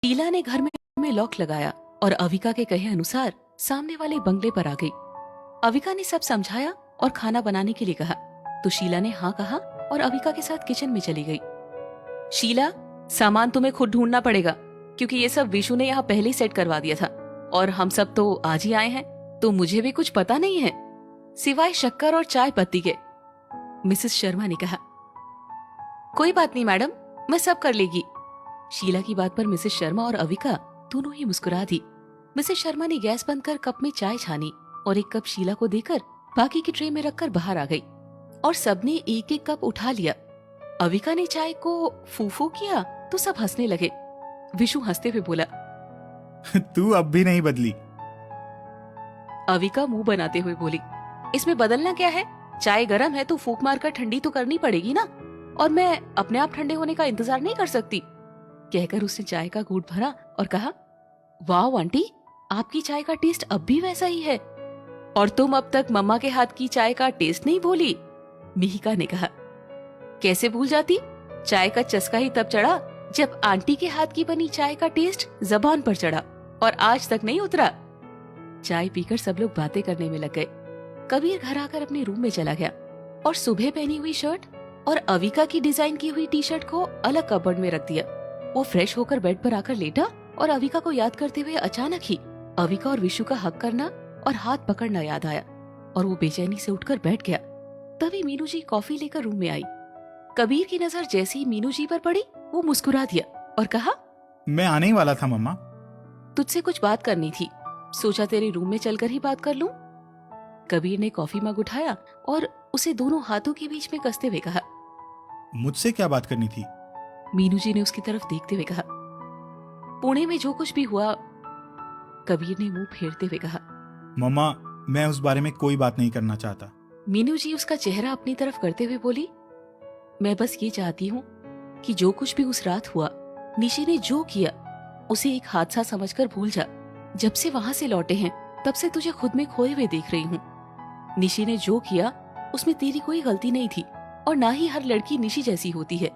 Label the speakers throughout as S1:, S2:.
S1: शीला ने घर में लॉक लगाया और अविका के कहे अनुसार सामने वाले बंगले पर आ गई। अविका ने सब समझाया और खाना बनाने के लिए कहा तो शीला ने हाँ कहा और अविका के साथ किचन में चली गई। शीला, सामान तुम्हें खुद ढूंढना पड़ेगा क्योंकि ये सब विशु ने यहाँ पहले ही सेट करवा दिया था और हम सब तो आज ही आए हैं, तो मुझे भी कुछ पता नहीं है सिवाय शक्कर और चाय पत्ती के, मिसेस शर्मा ने कहा। कोई बात नहीं मैडम, मैं सब कर लेगी। शीला की बात पर मिसेस शर्मा और अविका दोनों ही मुस्कुरा दी। मिसेस शर्मा ने गैस बंद कर कप में चाय छानी और एक कप शीला को देकर बाकी की ट्रे में रखकर बाहर आ गई और सबने एक एक कप उठा लिया। अविका ने चाय को फूफू किया तो सब हंसने लगे। विशु हंसते हुए बोला,
S2: तू अब भी नहीं बदली।
S1: अविका मुंह बनाते हुए बोली, इसमें बदलना क्या है, चाय गर्म है तो फूंक मारकर ठंडी तो करनी पड़ेगी ना, और मैं अपने आप ठंडे होने का इंतजार नहीं कर सकती। कहकर उसने चाय का घूंट भरा और कहा, वाह आंटी, आपकी चाय का टेस्ट अब भी वैसा ही है, और तुम अब तक मम्मा के हाथ की चाय का टेस्ट नहीं भूली। मिहिका ने कहा, कैसे भूल जाती, चाय का चस्का ही तब चढ़ा जब आंटी के हाथ की बनी चाय का टेस्ट जबान पर चढ़ा और आज तक नहीं उतरा। चाय पीकर सब लोग बातें करने में लग गए। कबीर घर आकर अपने रूम में चला गया और सुबह पहनी हुई शर्ट और अविका की डिजाइन की हुई टी शर्ट को अलग कबर्ड में रख दिया। वो फ्रेश होकर बेड पर आकर लेटा और अविका को याद करते हुए अचानक ही अविका और विशु का हक करना और हाथ पकड़ना याद आया और वो बेचैनी से उठकर बैठ गया। तभी मीनू जी कॉफी लेकर रूम में आई। कबीर की नजर जैसे ही मीनू जी पर पड़ी वो मुस्कुरा दिया और कहा,
S2: मैं आने ही वाला था मम्मा।
S1: तुझसे कुछ बात करनी थी, सोचा तेरे रूम में चलकर ही बात कर लूं। कबीर ने कॉफी मग उठाया और उसे दोनों हाथों के बीच में कसते हुए कहा,
S2: मुझसे क्या बात करनी थी?
S1: मीनू जी ने उसकी तरफ देखते हुए कहा, पुणे में जो कुछ भी हुआ। कबीर ने मुंह फेरते हुए कहा,
S2: मम्मा, मैं उस बारे में कोई बात नहीं करना चाहता।
S1: मीनू जी उसका चेहरा अपनी तरफ करते हुए बोली, मैं बस ये चाहती हूँ कि जो कुछ भी उस रात हुआ, निशी ने जो किया उसे एक हादसा समझकर भूल जा। जब से वहां से लौटे हैं तब से तुझे खुद में खोए हुए देख रही हूँ। निशी ने जो किया उसमें तेरी कोई गलती नहीं थी और ना ही हर लड़की निशी जैसी होती है।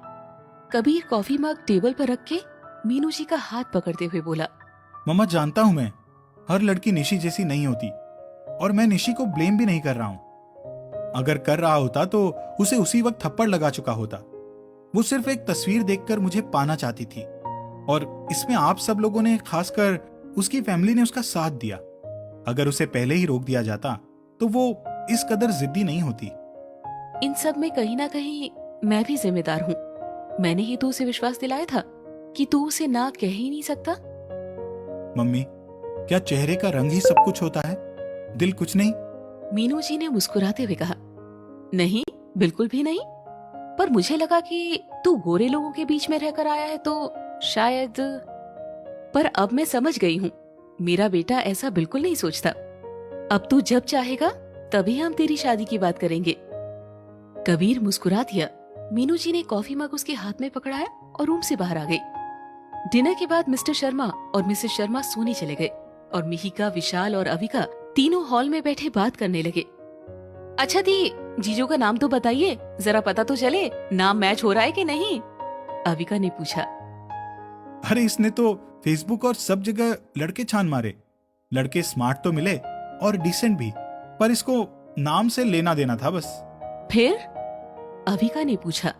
S1: कबीर कॉफी मग टेबल पर रख के मीनू जी का हाथ पकड़ते हुए बोला,
S2: मम्मा, जानता हूं मैं, हर लड़की निशी जैसी नहीं होती और मैं निशी को ब्लेम भी नहीं कर रहा हूं। अगर कर रहा होता तो उसे उसी वक्त थप्पड़ लगा चुका होता। वो सिर्फ एक तस्वीर देखकर मुझे पाना चाहती थी और इसमें आप सब लोगों ने, खासकर उसकी फैमिली ने, उसका साथ दिया। अगर उसे पहले ही रोक दिया जाता तो वो इस कदर जिद्दी नहीं होती।
S1: इन सब में कहीं ना कहीं मैं भी जिम्मेदार हूँ। मैंने ही तो उसे विश्वास दिलाया था कि तू उसे ना कह ही नहीं सकता।
S2: मम्मी, क्या चेहरे का रंग ही सब कुछ होता है, दिल कुछ नहीं?
S1: मीनू जी ने मुस्कुराते हुए कहा, नहीं, बिल्कुल भी नहीं, पर मुझे लगा कि तू गोरे लोगों के बीच में रहकर आया है तो शायद। पर अब मैं समझ गई हूँ, मेरा बेटा ऐसा बिल्कुल नहीं सोचता। अब तू जब चाहेगा तभी हम तेरी शादी की बात करेंगे। कबीर मुस्कुरा दिया। मीनू जी ने कॉफी मग उसके हाथ में पकड़ाया और रूम से बाहर आ गई। डिनर के बाद मिस्टर शर्मा और मिसेस शर्मा सोने चले गए और मिहिका, विशाल और अविका तीनों हॉल में बैठे बात करने लगे। अच्छा दी, जीजू का नाम तो बताइए, जरा पता तो चले नाम मैच हो रहा है कि नहीं, अविका ने पूछा।
S2: अरे, इसने तो फेसबुक और सब जगह लड़के छान मारे। लड़के स्मार्ट तो मिले और डिसेंट भी, पर इसको नाम से लेना देना था बस।
S1: फिर अविका ने पूछा।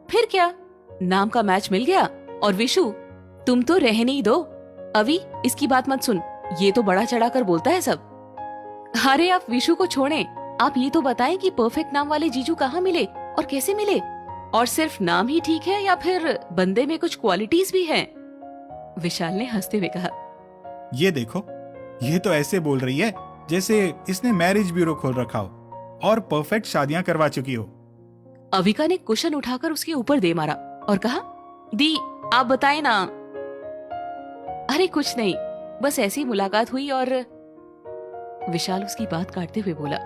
S1: फिर क्या, नाम का मैच मिल गया। और विशु, तुम तो रहने ही दो। अभी इसकी बात मत सुन, ये तो बड़ा चढ़ाकर बोलता है सब। अरे आप विशु को छोड़ें, आप ये तो बताएं कि परफेक्ट नाम वाले जीजू कहाँ मिले और कैसे मिले, और सिर्फ नाम ही ठीक है या फिर बंदे में कुछ क्वालिटीज भी हैं? विशाल ने हंसते हुए कहा,
S2: ये देखो, ये तो ऐसे बोल रही है जैसे इसने मैरिज ब्यूरो खोल रखा हो और परफेक्ट शादियां करवा चुकी हो।
S1: अविका ने कुशन उठाकर उसके ऊपर दे मारा और कहा, दी आप बताएं ना। अरे कुछ नहीं, बस ऐसी मुलाकात हुई और। विशाल उसकी बात काटते हुए बोला,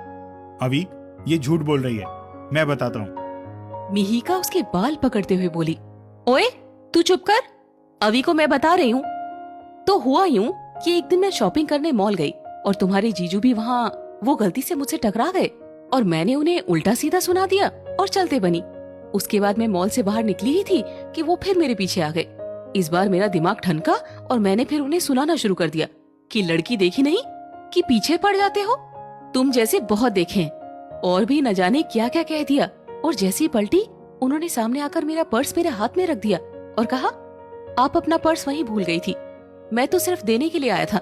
S2: अभी ये झूठ बोल रही है, मैं बताता हूँ।
S1: मिहिका उसके बाल पकड़ते हुए बोली, ओए तू चुप कर, अवी को मैं बता रही हूँ। तो हुआ यूं कि एक दिन मैं शॉपिंग करने मॉल गई और तुम्हारे जीजू भी वहाँ, वो गलती से मुझसे टकरा गए और मैंने उन्हें उल्टा सीधा सुना दिया और चलते बनी। उसके बाद मैं मॉल से बाहर निकली ही थी कि वो फिर मेरे पीछे आ गए। इस बार मेरा दिमाग ठनका और मैंने फिर उन्हें सुनाना शुरू कर दिया कि लड़की देखी नहीं कि पीछे पड़ जाते हो, तुम जैसे बहुत देखे हैं, और भी न जाने क्या क्या कह दिया। और जैसी पलटी उन्होंने सामने आकर मेरा पर्स मेरे हाथ में रख दिया और कहा, आप अपना पर्स वहीं भूल गई थी, मैं तो सिर्फ देने के लिए आया था।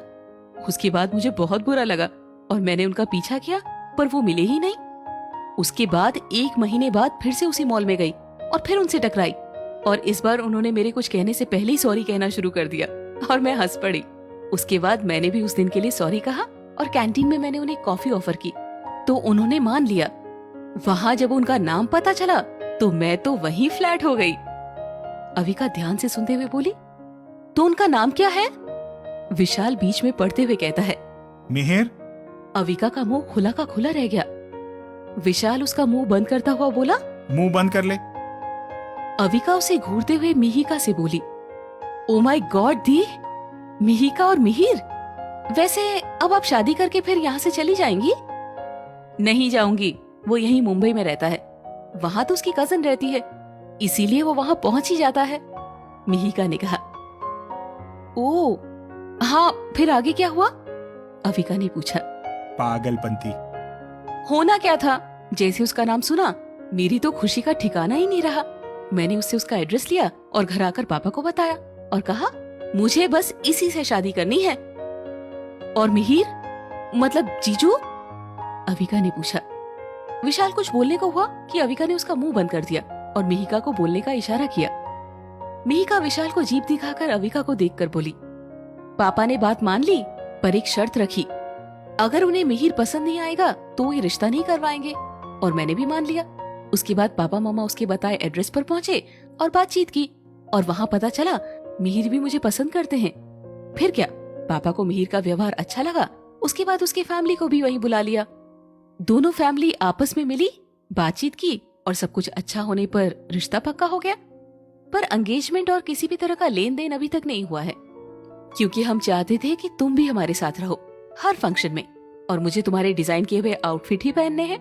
S1: उसके बाद मुझे बहुत बुरा लगा और मैंने उनका पीछा किया पर वो मिले ही नहीं। उसके बाद 1 महीने बाद फिर से उसी मॉल में गई और फिर उनसे टकराई और इस बार उन्होंने मेरे कुछ कहने से पहले ही सॉरी कहना शुरू कर दिया और मैं हंस पड़ी। उसके बाद मैंने भी उस दिन के लिए सॉरी कहा और कैंटीन में मैंने उन्हें कॉफी ऑफर की तो उन्होंने मान लिया। वहां जब उनका नाम पता चला तो मैं तो वहीं फ्लैट हो गई। अविका ध्यान से सुनते हुए बोली, तो उनका नाम क्या है? विशाल बीच में पढ़ते हुए कहता है,
S2: मिहिर।
S1: अविका का मुंह खुला का खुला रह गया। विशाल उसका मुंह बंद करता हुआ बोला,
S2: मुंह बंद कर ले।
S1: अविका उसे घूरते हुए मिहिका से बोली, ओ माय गॉड दी, मिहिका और मिहिर, वैसे अब आप शादी करके फिर यहाँ से चली जाएंगी? नहीं जाऊंगी, वो यहीं मुंबई में रहता है, वहां तो उसकी कजन रहती है, इसीलिए वो वहां पहुंच ही जाता है, मिहिका ने कहा। ओ हाँ, फिर आगे क्या हुआ? अविका ने पूछा।
S2: पागलपंती।
S1: होना क्या था, जैसे उसका नाम सुना मेरी तो खुशी का ठिकाना ही नहीं रहा। मैंने उससे उसका एड्रेस लिया और घर आकर पापा को बताया और कहा, मुझे बस इसी से शादी करनी है। और मिहिर, मतलब जीजू? अविका ने पूछा। विशाल कुछ बोलने को हुआ कि अविका ने उसका मुंह बंद कर दिया और मिहिका को बोलने का इशारा किया। मिहिका विशाल को जीभ दिखाकर अविका को देखकर बोली, पापा ने बात मान ली पर एक शर्त रखी, अगर उन्हें मिहिर पसंद नहीं आएगा तो ये रिश्ता नहीं करवाएंगे। और मैंने भी मान लिया। उसके बाद पापा मामा उसके बताए एड्रेस पर पहुंचे और बातचीत की और वहां पता चला मिहिर भी मुझे पसंद करते हैं। फिर क्या, पापा को मिहिर का व्यवहार अच्छा लगा। उसके बाद उसकी फैमिली को भी वहीं बुला लिया। दोनों फैमिली आपस में मिली, बातचीत की और सब कुछ अच्छा होने पर रिश्ता पक्का हो गया। पर एंगेजमेंट और किसी भी तरह का लेन देन अभी तक नहीं हुआ है, क्योंकि हम चाहते थे कि तुम भी हमारे साथ रहो हर फंक्शन में और मुझे तुम्हारे डिजाइन किए हुए आउटफिट ही पहनने हैं।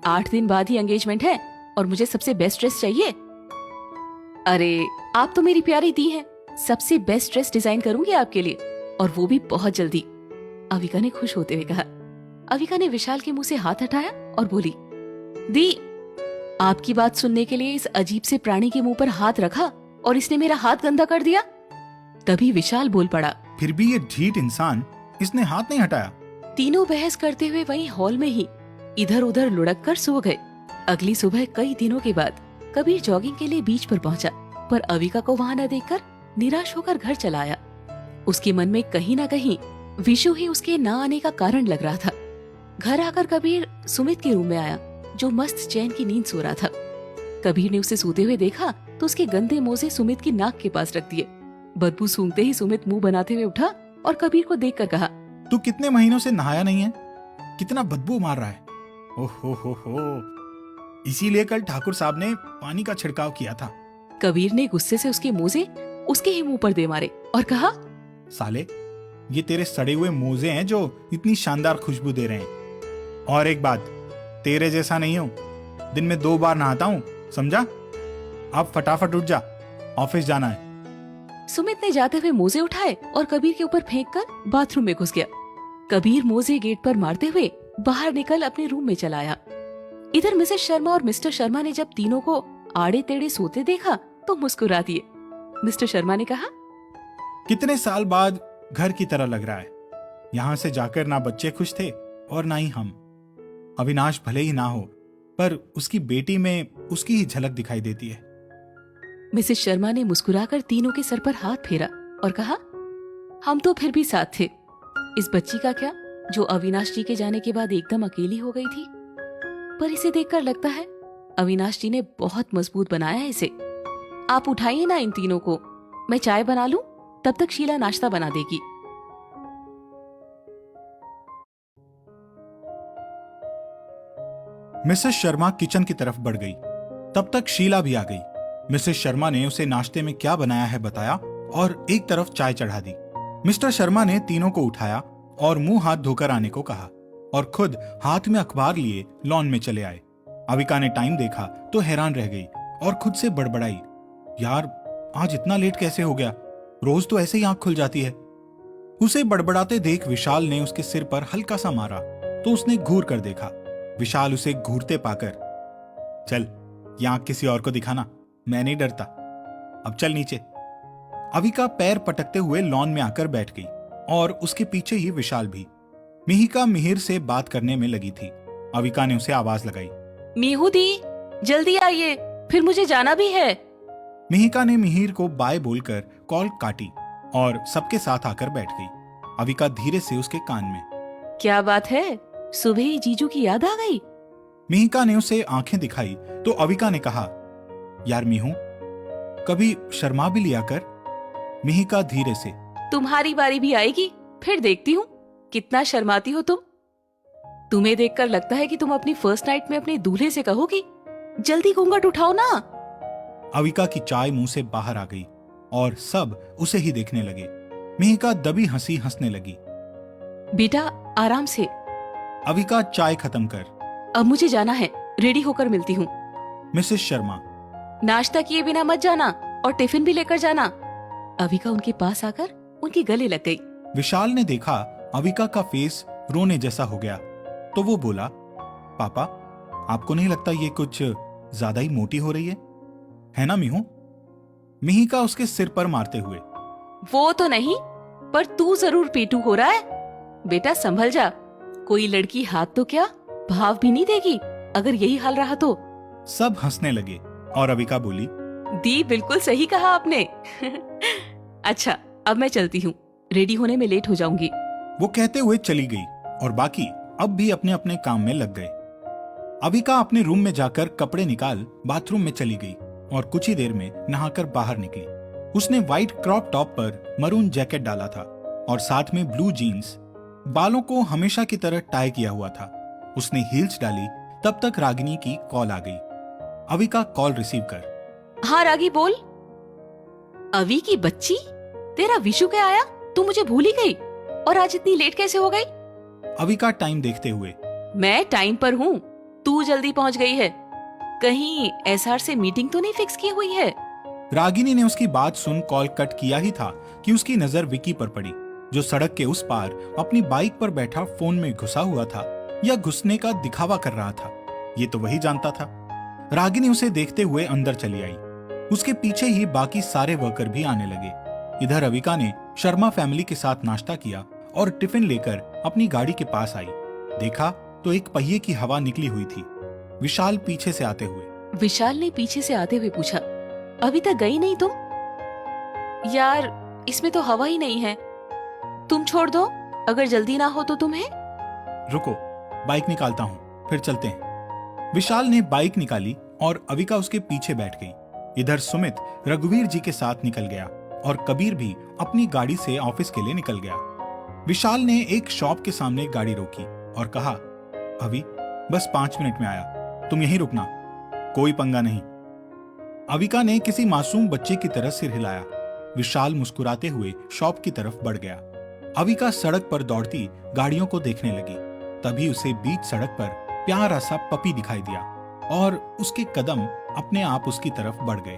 S1: 8 दिन बाद ही एंगेजमेंट है और मुझे सबसे बेस्ट ड्रेस चाहिए। अरे आप तो मेरी प्यारी दी हैं, सबसे बेस्ट ड्रेस डिजाइन करूंगी आपके लिए और वो भी बहुत जल्दी, अविका ने खुश होते हुए कहा। अविका ने विशाल के मुंह से हाथ हटाया और बोली, दी, आपकी बात सुनने के लिए इस अजीब से प्राणी के मुंह पर हाथ रखा और इसने मेरा हाथ गंदा कर दिया। तभी विशाल बोल पड़ा,
S2: फिर भी ये ढीठ इंसान, इसने हाथ नहीं हटाया।
S1: तीनों बहस करते हुए वहीं हॉल में ही इधर उधर लुढ़क कर सो गए। अगली सुबह कई दिनों के बाद कबीर जॉगिंग के लिए बीच पर पहुंचा, पर अविका को वहां न देखकर निराश होकर घर चला आया। उसके मन में कहीं न कहीं विशु ही उसके न आने का कारण लग रहा था। घर आकर कबीर सुमित के रूम में आया, जो मस्त चैन की नींद सो रहा था। कबीर ने उसे सोते हुए देखा तो उसके गंदे मोजे सुमित की नाक के पास रख दिए। बदबू सूंघते ही सुमित मुंह बनाते हुए उठा और कबीर को देखकर कहा,
S2: तू कितने महीनों से नहाया नहीं है, कितना बदबू मार रहा है। ओहो हो, इसीलिए कल ठाकुर साहब ने पानी का छिड़काव किया था।
S1: कबीर ने गुस्से से उसके मोजे उसके ही मुंह पर दे मारे और कहा,
S2: साले, ये तेरे सड़े हुए मोजे हैं जो इतनी शानदार खुशबू दे रहे हैं। और एक बात, तेरे जैसा नहीं हूं, दिन में 2 बार नहाता हूं, समझा? अब फटाफट उठ जा, ऑफिस जाना है।
S1: सुमित ने जाते हुए मोजे उठाए और कबीर के ऊपर फेंककर बाथरूम में घुस गया। कबीर मोजे गेट पर मारते हुए बाहर निकल अपने रूम में चला आया। इधर मिसेस शर्मा और मिस्टर शर्मा ने जब तीनों को आड़े टेढ़े सोते देखा तो मुस्कुरा दिए। मिस्टर शर्मा ने कहा,
S2: कितने साल बाद घर की तरह लग रहा है। यहाँ से जाकर ना बच्चे खुश थे और ना ही हम। अविनाश भले ही ना हो, पर उसकी बेटी में उसकी ही झलक दिखाई देती है।
S1: मिसेस शर्मा ने मुस्कुराकर तीनों के सर पर हाथ फेरा और कहा, हम तो फिर भी साथ थे। इस बच्ची का क्या, जो अविनाश जी के जाने के बाद एकदम अकेली हो गई थी। पर इसे देखकर लगता है अविनाश जी ने बहुत मजबूत बनाया है इसे। आप उठाइए ना इन तीनों को, मैं चाय बना लूं, तब तक शीला नाश्ता बना देगी।
S2: मिसेस शर्मा किचन की तरफ बढ़ गई। तब तक शीला भी आ गई। मिसेस शर्मा ने उसे नाश्ते में क्या बनाया है बताया और एक तरफ चाय चढ़ा दी। मिस्टर शर्मा ने तीनों को उठाया और मुंह हाथ धोकर आने को कहा और खुद हाथ में अखबार लिए लॉन में चले आए। अविका ने टाइम देखा तो हैरान रह गई और खुद से बड़बड़ाई, यार आज इतना लेट कैसे हो गया? रोज तो ऐसे ही आंख खुल जाती है। उसे बड़बड़ाते देख विशाल ने उसके सिर पर हल्का सा मारा तो उसने घूर कर देखा। विशाल उसे घूरते पाकर, चल ये आंख किसी और को दिखाना, मैं नहीं डरता, अब चल नीचे। अविका पैर पटकते हुए लॉन में आकर बैठ गई और उसके पीछे ही विशाल भी। मिहिका मिहिर से बात करने में लगी थी। अविका ने उसे आवाज लगाई,
S1: मीहू दी जल्दी आइए, फिर मुझे जाना भी है।
S2: मिहिका ने मिहिर को बाय बोलकर कॉल काटी और सबके साथ आकर बैठ गई। अविका धीरे से उसके कान में,
S1: क्या बात है, सुबह ही जीजू की याद आ गई?
S2: मिहिका ने उसे आंखें दिखाई तो अविका ने कहा, यार मीहू कभी शर्मा भी लिया कर। मिहिका धीरे से,
S1: तुम्हारी बारी भी आएगी, फिर देखती हूँ कितना शर्माती हो तुम। तुम्हें देखकर लगता है कि तुम अपनी फर्स्ट नाइट में अपने दूल्हे से कहोगी, जल्दी घूंघट उठाओ ना।
S2: अविका की चाय मुंह से बाहर आ गई और सब उसे ही देखने लगे। मिहिका दबी हंसी हंसने लगी।
S1: बेटा आराम से,
S2: अविका चाय खत्म कर,
S1: अब मुझे जाना है, रेडी होकर मिलती हूँ।
S2: मिसेस शर्मा,
S1: नाश्ता किए बिना मत जाना और टिफिन भी लेकर जाना। अविका उनके पास आकर उनके गले लग गई।
S2: विशाल ने देखा अविका का फेस रोने जैसा हो गया तो वो बोला, पापा आपको नहीं लगता ये कुछ ज्यादा ही मोटी हो रही है ना मीहू? मिहिका उसके सिर पर मारते हुए,
S1: वो तो नहीं, पर तू जरूर पेटू हो रहा है। बेटा संभल जा, कोई लड़की हाथ तो क्या भाव भी नहीं देगी अगर यही हाल रहा तो।
S2: सब हंसने लगे और अविका बोली,
S1: दी बिल्कुल सही कहा आपने। अच्छा अब मैं चलती हूँ, रेडी होने में लेट हो जाऊंगी।
S2: वो कहते हुए चली गई और बाकी अब भी अपने अपने काम में लग गए। अविका अपने रूम में जाकर कपड़े निकाल बाथरूम में चली गई और कुछ ही देर में नहाकर बाहर निकली। उसने व्हाइट क्रॉप टॉप पर मरून जैकेट डाला था और साथ में ब्लू जीन्स। बालों को हमेशा की तरह टाई किया हुआ था। उसने हील्स डाली, तब तक रागिनी की कॉल आ गई। अविका कॉल रिसीव कर,
S1: हाँ रागी बोल। अवी की बच्ची, तेरा विशु क्या आया? तू मुझे भूल ही गई, और आज इतनी लेट कैसे हो गई?
S2: अविका टाइम देखते हुए,
S1: मैं टाइम पर हूँ, तू जल्दी पहुँच गई है। कहीं एसआर से मीटिंग तो नहीं फिक्स की हुई है?
S2: रागिनी ने उसकी बात सुन कॉल कट किया ही था कि उसकी नजर विकी पर पड़ी, जो सड़क के उस पार अपनी बाइक पर बैठा फोन में घुसा हुआ था या घुसने का दिखावा कर रहा था, ये तो वही जानता था। रागिनी उसे देखते हुए अंदर चली आई। उसके पीछे ही बाकी सारे वर्कर भी आने लगे। इधर अविका ने शर्मा फैमिली के साथ नाश्ता किया और टिफिन लेकर अपनी गाड़ी के पास आई। देखा तो एक पहिए की हवा निकली हुई थी। विशाल पीछे से आते हुए,
S1: विशाल ने पीछे से आते हुए पूछा, अभी तक गई नहीं तुम? यार इसमें तो हवा ही नहीं है, तुम छोड़ दो, अगर जल्दी ना हो तो तुम्हें।
S2: रुको बाइक निकालता हूँ फिर चलते हैं। विशाल ने बाइक निकाली और अविका उसके पीछे बैठ गई। इधर सुमित रघुवीर जी के साथ निकल गया और कबीर भी अपनी गाड़ी से ऑफिस के लिए निकल गया। विशाल ने एक शॉप के सामने गाड़ी रोकी और कहा, अभी बस 5 मिनट में आया, तुम यहीं रुकना, कोई पंगा नहीं। अविका ने किसी मासूम बच्चे की तरह सिर हिलाया। विशाल मुस्कुराते हुए शॉप की तरफ बढ़ गया। अविका सड़क पर दौड़ती गाड़ियों को देखने लगी। तभी उसे बीच सड़क पर प्यारा सा पपी दिखाई दिया और उसके कदम अपने आप उसकी तरफ बढ़ गए।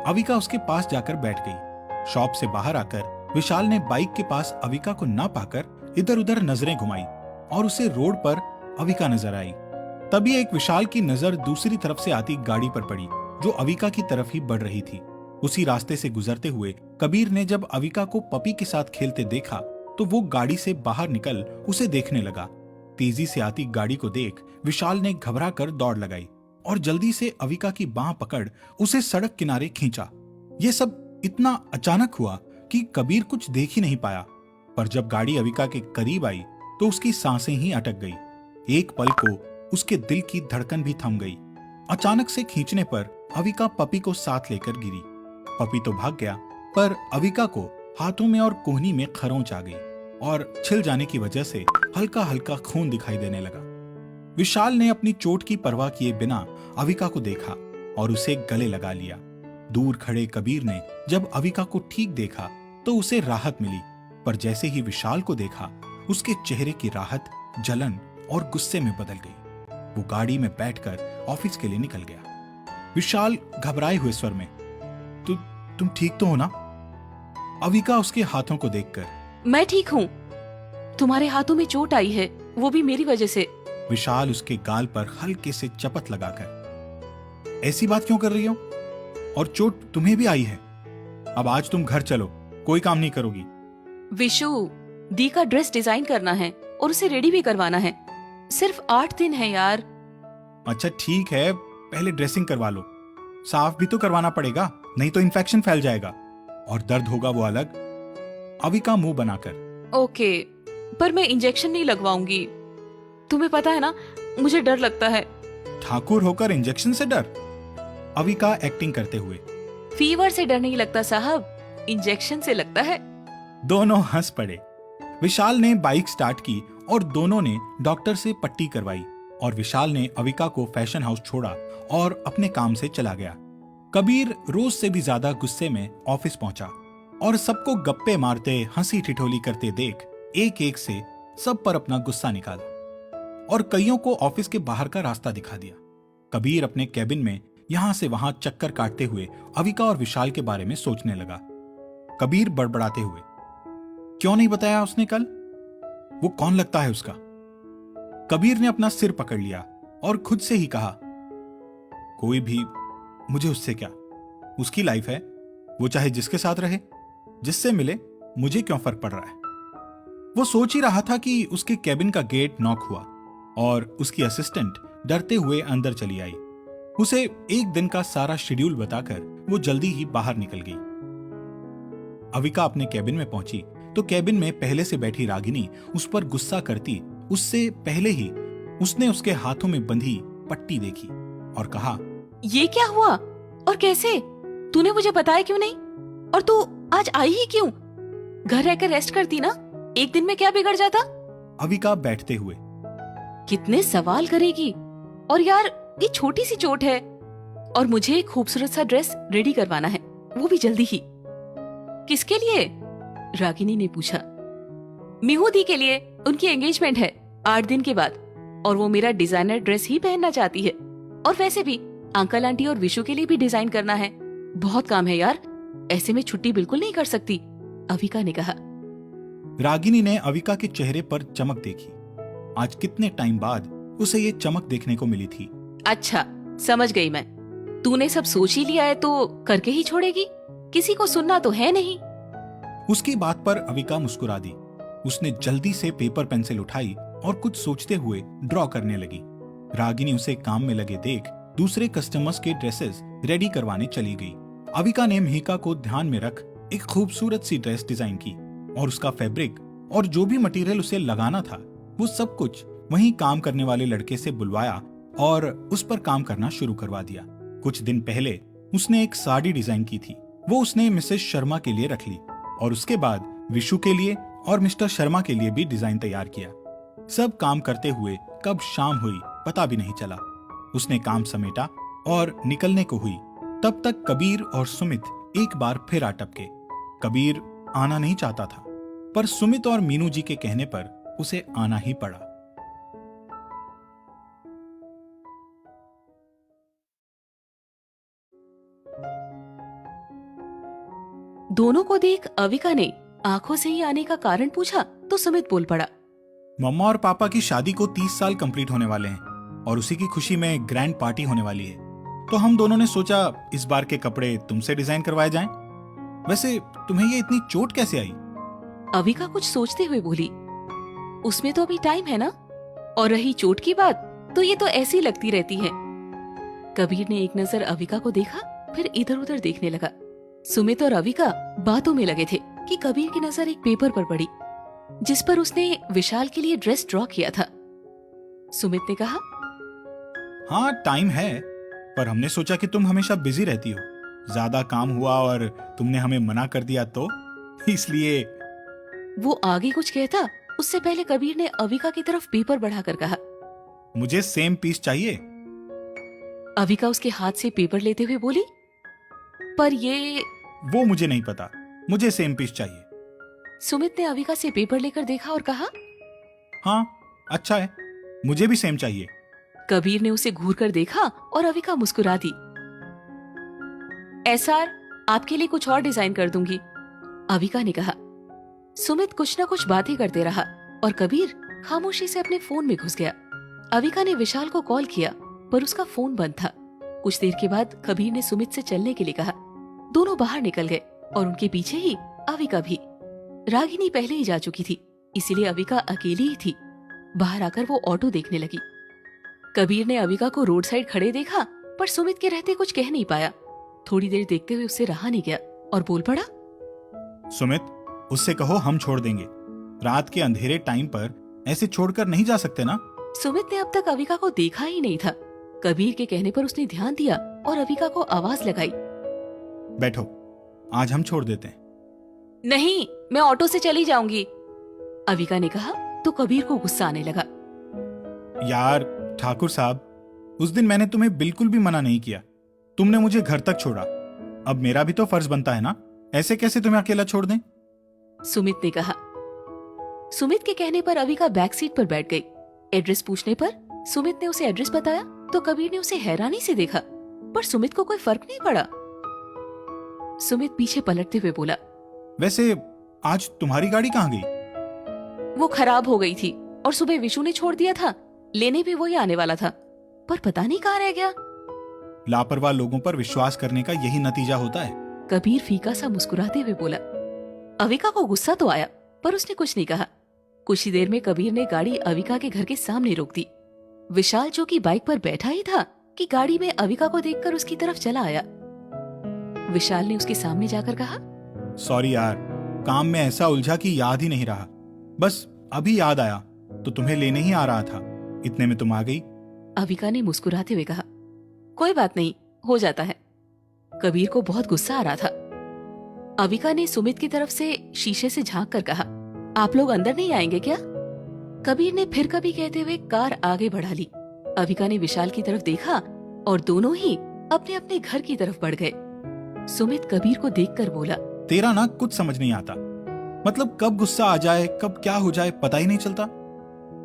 S2: अविका उसके पास जाकर बैठ गई। शॉप से बाहर आकर विशाल ने बाइक के पास अविका को ना पाकर इधर उधर नजरें घुमाई और उसे रोड पर अविका नजर आई। तभी एक विशाल की नजर दूसरी तरफ से आती गाड़ी पर पड़ी, जो अविका की तरफ ही बढ़ रही थी। उसी रास्ते से गुजरते हुए कबीर ने जब अविका को पपी के साथ खेलते देखा तो वो गाड़ी से बाहर निकल उसे देखने लगा। तेजी से आती गाड़ी को देख विशाल ने घबरा कर दौड़ लगाई और जल्दी से अविका की बांह पकड़ उसे सड़क किनारे खींचा। ये सब इतना अचानक हुआ कि कबीर कुछ देख ही नहीं पाया, पर जब गाड़ी अविका के करीब आई तो उसकी सांसें ही अटक गई। एक पल को उसके दिल की धड़कन भी थम गई। अचानक से खींचने पर अविका पपी को साथ लेकर गिरी। पपी तो भाग गया, पर अविका को हाथों में और कोहनी में खरोंच आ गई और छिल जाने की वजह से हल्का हल्का खून दिखाई देने लगा। विशाल ने अपनी चोट की परवाह किए बिना अविका को देखा और उसे गले लगा लिया। दूर खड़े कबीर ने जब अविका को ठीक देखा तो उसे राहत मिली, पर जैसे ही विशाल को देखा उसके चेहरे की राहत, जलन और गुस्से में बदल गई। वो गाड़ी में बैठकर ऑफिस के लिए निकल गया। विशाल घबराए हुए स्वर में, तुम ठीक तो हो ना? अविका उसके हाथों को देखकर,
S1: मैं ठीक हूँ। तुम्हारे हाथों में चोट आई है, वो भी मेरी वजह से।
S2: विशाल उसके गाल पर हल्के से चपत लगाकर, ऐसी बात क्यों कर रही हो? और चोट तुम्हें भी आई है। अब आज तुम घर चलो, कोई काम नहीं करोगी।
S1: विशु, दी का ड्रेस डिजाइन करना है और उसे रेडी भी करवाना है। सिर्फ 8 दिन है यार।
S2: अच्छा ठीक है, पहले ड्रेसिंग करवा लो। साफ भी तो करवाना पड़ेगा, नहीं तो इन्फेक्शन फैल जाएगा और दर्द होगा वो अलग। अविका मुंह बनाकर,
S1: ओके, पर मैं इंजेक्शन नहीं लगवाऊंगी। तुम्हें पता है ना, मुझे डर लगता है।
S2: ठाकुर होकर इंजेक्शन से डर? अविका एक्टिंग करते हुए,
S1: फीवर से डर नहीं लगता साहब, इंजेक्शन से लगता है।
S2: दोनों हंस पड़े। विशाल ने बाइक स्टार्ट की और दोनों ने डॉक्टर से पट्टी करवाई और विशाल ने अविका को फैशन हाउस छोड़ा और अपने काम से चला गया। कबीर रोज से भी ज्यादा गुस्से में ऑफिस पहुंचा और सबको गप्पे मारते हंसी ठिठोली करते देख एक एक से सब पर अपना गुस्सा निकाला और कईयों को ऑफिस के बाहर का रास्ता दिखा दिया। कबीर अपने कैबिन में यहां से वहां चक्कर काटते हुए अविका और विशाल के बारे में सोचने लगा। कबीर बड़बड़ाते हुए, क्यों नहीं बताया उसने कल? वो कौन लगता है उसका? कबीर ने अपना सिर पकड़ लिया और खुद से ही कहा, कोई भी, मुझे उससे क्या, उसकी लाइफ है, वो चाहे जिसके साथ रहे, जिससे मिले, मुझे क्यों फर्क पड़ रहा है? वो सोच ही रहा था कि उसके कैबिन का गेट नॉक हुआ और उसकी असिस्टेंट डरते हुए अंदर चली आई। उसे एक दिन का सारा शेड्यूल बताकर वो जल्दी ही बाहर निकल गई। अविका अपने कैबिन में पहुंची तो कैबिन में पहले से बैठी रागिनी उस पर गुस्सा करती उससे पहले ही उसने उसके हाथों में बंधी पट्टी देखी और कहा,
S1: ये क्या हुआ और कैसे? तूने मुझे बताया क्यों नहीं? और तू आज आई ही क्यों? घर रहकर रेस्ट करती ना, एक दिन में क्या बिगड़ जाता?
S2: अविका बैठते हुए,
S1: कितने सवाल करेगी? और यार, ये छोटी सी चोट है और मुझे एक खूबसूरत सा ड्रेस रेडी करवाना है, वो भी जल्दी ही। किसके लिए? रागिनी ने पूछा। मिहू दी के लिए, उनकी एंगेजमेंट है 8 दिन के बाद और वो मेरा डिजाइनर ड्रेस ही पहनना चाहती है। और वैसे भी अंकल आंटी और विशु के लिए भी डिजाइन करना है। बहुत काम है यार, ऐसे में छुट्टी बिल्कुल नहीं कर सकती, अविका ने कहा।
S2: रागिनी ने अविका के चेहरे पर चमक देखी। आज कितने टाइम बाद उसे ये चमक देखने को मिली थी।
S1: अच्छा, समझ गई मैं। तूने सब सोच ही लिया है तो करके ही छोड़ेगी, किसी को सुनना तो है नहीं।
S2: उसकी बात पर अविका मुस्कुरा दी। उसने जल्दी से पेपर पेंसिल उठाई और कुछ सोचते हुए ड्रॉ करने लगी। रागिनी उसे काम में लगे देख दूसरे कस्टमर्स के ड्रेसेस रेडी करवाने चली गई। अविका ने मिहिका को ध्यान में रख एक खूबसूरत सी ड्रेस डिजाइन की और उसका फैब्रिक और जो भी मटेरियल उसे लगाना था वो सब कुछ वहीं काम करने वाले लड़के से बुलवाया और उस पर काम करना शुरू करवा दिया। कुछ दिन पहले उसने एक साड़ी डिजाइन की थी, वो उसने मिसेस शर्मा के लिए रख ली और उसके बाद विशु के लिए और मिस्टर शर्मा के लिए भी डिजाइन तैयार किया। सब काम करते हुए कब शाम हुई पता भी नहीं चला। उसने काम समेटा और निकलने को हुई, तब तक कबीर और सुमित एक बार फिर आ टपके। कबीर आना नहीं चाहता था, पर सुमित और मीनू जी के कहने पर उसे आना ही पड़ा।
S1: दोनों को देख अविका ने आंखों से ही आने का कारण पूछा तो सुमित बोल पड़ा।
S2: मम्मा और पापा की शादी को 30 साल कंप्लीट होने वाले हैं और उसी की खुशी में ग्रैंड पार्टी होने वाली है, तो हम दोनों ने सोचा इस बार के कपड़े तुमसे डिजाइन करवाए जाएं। वैसे तुम्हें ये इतनी चोट कैसे आई?
S1: अविका कुछ सोचते हुए बोली, उसमें तो अभी टाइम है ना, और रही चोट की बात तो ये तो ऐसी लगती रहती है। कबीर ने एक नजर अविका को देखा, फिर इधर उधर देखने लगा। सुमित और अविका बातों में लगे थे कि कबीर की नजर एक पेपर पर पड़ी जिस पर उसने विशाल के लिए ड्रेस ड्रॉ किया था। सुमित ने कहा,
S2: हाँ टाइम है, पर हमने सोचा कि तुम हमेशा बिजी रहती हो, ज्यादा काम हुआ और तुमने हमें मना कर दिया तो इसलिए।
S1: वो आगे कुछ कहता उससे पहले कबीर ने अविका की तरफ पेपर बढ़ाकर कहा,
S2: मुझे सेम पीस चाहिए।
S1: अविका उसके हाथ से पेपर लेते हुए बोली, पर ये।
S2: वो मुझे नहीं पता, मुझे सेम पीस चाहिए।
S1: सुमित ने अविका से पेपर लेकर देखा और कहा,
S2: हाँ अच्छा है, मुझे भी सेम चाहिए।
S1: कबीर ने उसे घूर कर देखा और अविका मुस्कुरा दी। एसआर, आपके लिए कुछ और डिजाइन कर दूंगी, अविका ने कहा। सुमित कुछ न कुछ बातें करते रहा और कबीर खामोशी से अपने फोन में घुस गया। अविका ने विशाल को कॉल किया पर उसका फोन बंद था। कुछ देर के बाद कबीर ने सुमित से चलने के लिए कहा। दोनों बाहर निकल गए और उनके पीछे ही अविका भी। रागिनी पहले ही जा चुकी थी, इसीलिए अविका अकेली ही थी। बाहर आकर वो ऑटो देखने लगी। कबीर ने अविका को रोड साइड खड़े देखा पर सुमित के रहते कुछ कह नहीं पाया। थोड़ी देर देखते हुए उससे रहा नहीं गया और बोल पड़ा,
S2: सुमित, उससे कहो हम छोड़ देंगे। रात के अंधेरे टाइम पर ऐसे छोड़कर नहीं जा सकते ना।
S1: सुमित ने अब तक अविका को देखा ही नहीं था। कबीर के कहने पर उसने ध्यान दिया और अविका को आवाज लगाई।
S2: बैठो, आज हम छोड़ देते हैं।
S1: नहीं, मैं ऑटो से चली जाऊंगी, अविका ने कहा तो कबीर को गुस्सा आने लगा।
S2: यार ठाकुर साहब, उस दिन मैंने तुम्हें बिल्कुल भी मना नहीं किया। तुमने मुझे घर तक छोड़ा। अब मेरा भी तो फर्ज बनता है ना, ऐसे कैसे तुम्हें अकेला छोड़ दें?
S1: सुमित ने कहा। सुमित के कहने पर अविका बैक सीट पर बैठ गई। एड्रेस पूछने पर सुमित ने उसे एड्रेस बताया तो कबीर ने उसे हैरानी से देखा, पर सुमित को कोई फर्क नहीं पड़ा। सुमित पीछे पलटते हुए बोला,
S2: वैसे आज तुम्हारी गाड़ी कहाँ गई?
S1: वो खराब हो गई थी और सुबह विशु ने छोड़ दिया था। लेने भी वही आने वाला था, पर पता नहीं कहाँ रह गया।
S2: लापरवाह लोगों पर विश्वास करने का यही नतीजा होता है,
S1: कबीर फीका सा मुस्कुराते हुए बोला। अविका को गुस्सा तो आया पर उसने कुछ नहीं कहा। कुछ ही देर में कबीर ने गाड़ी अविका के घर के सामने रोक दी। विशाल, जो कि बाइक पर बैठा ही था, कि गाड़ी में अविका को देखकर उसकी तरफ चला आया। विशाल ने उसके सामने जाकर कहा,
S2: सॉरी यार, काम में ऐसा उलझा कि याद ही नहीं रहा। बस अभी याद आया तो तुम्हें लेने ही आ रहा था, इतने में तुम आ गई।
S1: अविका ने मुस्कुराते हुए कहा, कोई बात नहीं, हो जाता है। कबीर को बहुत गुस्सा आ रहा था। अविका ने सुमित की तरफ से शीशे से झांक कर कहा, आप लोग अंदर नहीं आएंगे क्या? कबीर ने फिर कभी कहते हुए कार आगे बढ़ा ली। अविका ने विशाल की तरफ देखा और दोनों ही अपने अपने घर की तरफ बढ़ गए। सुमित कबीर को देखकर बोला,
S2: तेरा ना कुछ समझ नहीं आता। मतलब कब गुस्सा आ जाए, कब क्या हो जाए, पता ही नहीं चलता।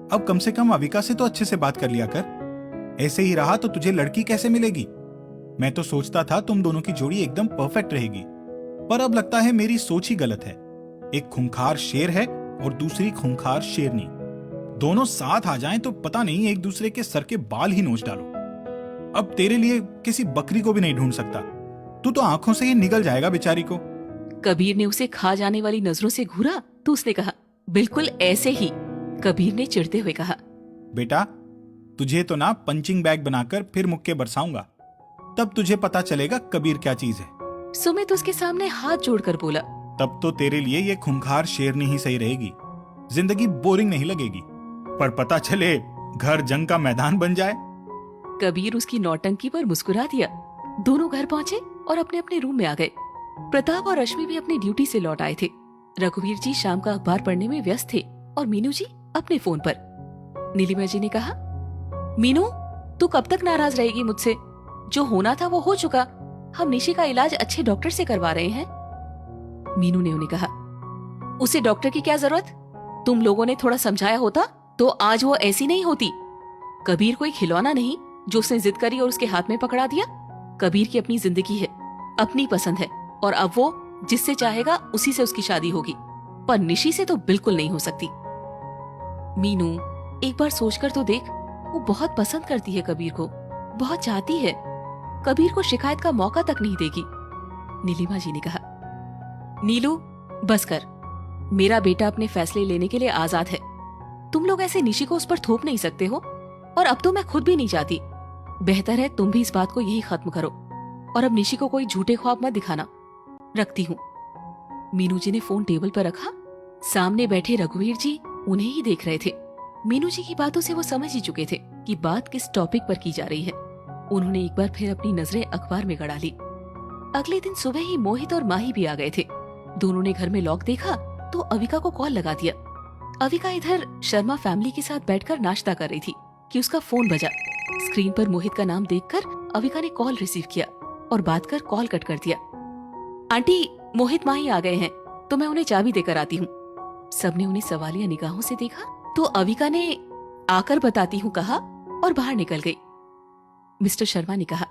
S2: अब कम से कम अविका से तो अच्छे से बात कर लिया कर। ऐसे ही रहा तो तुझे लड़की कैसे मिलेगी? मैं तो सोचता था तुम दोनों की जोड़ी एकदम परफेक्ट रहेगी, पर अब लगता है मेरी सोच ही गलत है। एक खूंखार शेर है और दूसरी खूंखार शेरनी। दोनों साथ आ जाएं तो पता नहीं एक दूसरे के सर के बाल ही नोच डालो। अब तेरे लिए किसी बकरी को भी नहीं ढूंढ सकता। तू तो आंखों से ही निगल जाएगा बेचारी को।
S1: कबीर ने उसे खा जाने वाली नजरों से घूरा तो उसने कहा, बिल्कुल ऐसे ही। कबीर ने चिढ़ते हुए कहा,
S2: बेटा, तुझे तो ना पंचिंग बैग बनाकर फिर मुक्के बरसाऊंगा, तब तुझे पता चलेगा कबीर क्या चीज है।
S1: सुमित उसके सामने हाथ जोड़कर बोला,
S2: तब तो तेरे लिए ये खूंखार शेरनी ही सही रहेगी। जिंदगी बोरिंग नहीं लगेगी, पर पता चले घर जंग का मैदान बन जाए।
S1: कबीर उसकी नौटंकी पर मुस्कुरा दिया। दोनों घर पहुंचे और अपने अपने रूम में आ गए। प्रताप और रश्मि भी अपनी ड्यूटी से लौट आए थे। रघुवीर जी शाम का अखबार पढ़ने में व्यस्त थे और मीनू जी अपने फोन पर। नीलिमा जी ने कहा, मीनू, तू कब तक नाराज रहेगी मुझसे? जो होना था वो हो चुका। हम निशी का इलाज अच्छे डॉक्टर से करवा रहे हैं। मीनू ने उन्हें कहा, उसे डॉक्टर की क्या जरूरत? तुम लोगों ने थोड़ा समझाया होता तो आज वो ऐसी नहीं होती। कबीर कोई खिलौना नहीं जो उसने जिद करी और उसके हाथ में पकड़ा दिया। कबीर की अपनी जिंदगी है, अपनी पसंद है, और अब वो जिससे चाहेगा उसी से उसकी शादी होगी, पर निशी से तो बिल्कुल नहीं हो सकती। मीनू, एक बार सोचकर तो देख, वो बहुत पसंद करती है कबीर को, बहुत चाहती है। कबीर को शिकायत का मौका तक नहीं देगी। नीलिमा जी ने कहा, नीलू, बस कर। मेरा बेटा अपने फैसले लेने के लिए आजाद है। तुम लोग ऐसे निशी को उस पर थोप नहीं सकते हो, और अब तो मैं खुद भी नहीं चाहती। बेहतर है तुम भी इस बात को यही खत्म करो, और अब निशी को कोई झूठे ख्वाब मत दिखाना। रखती हूँ। मीनू जी ने फोन टेबल पर रखा। सामने बैठे रघुवीर जी उन्हें ही देख रहे थे। मीनू जी की बातों से वो समझ ही चुके थे कि बात किस टॉपिक पर की जा रही है। उन्होंने एक बार फिर अपनी नजरें अखबार में गड़ा ली। अगले दिन सुबह ही मोहित और माही भी आ गए थे। दोनों ने घर में लॉक देखा तो अविका को कॉल लगा दिया। अविका इधर शर्मा फैमिली के साथ बैठकर नाश्ता कर रही थी कि उसका फोन बजा। स्क्रीन पर मोहित का नाम देखकर अविका ने कॉल रिसीव किया और बात कर कॉल कट कर दिया। आंटी, मोहित माही आ गए हैं, तो मैं उन्हें चाबी देकर आती हूँ। सबने उन्हें सवालिया निगाहों से देखा तो अविका ने आकर बताती हूँ कहा और बाहर निकल गई। मिस्टर शर्मा ने कहा,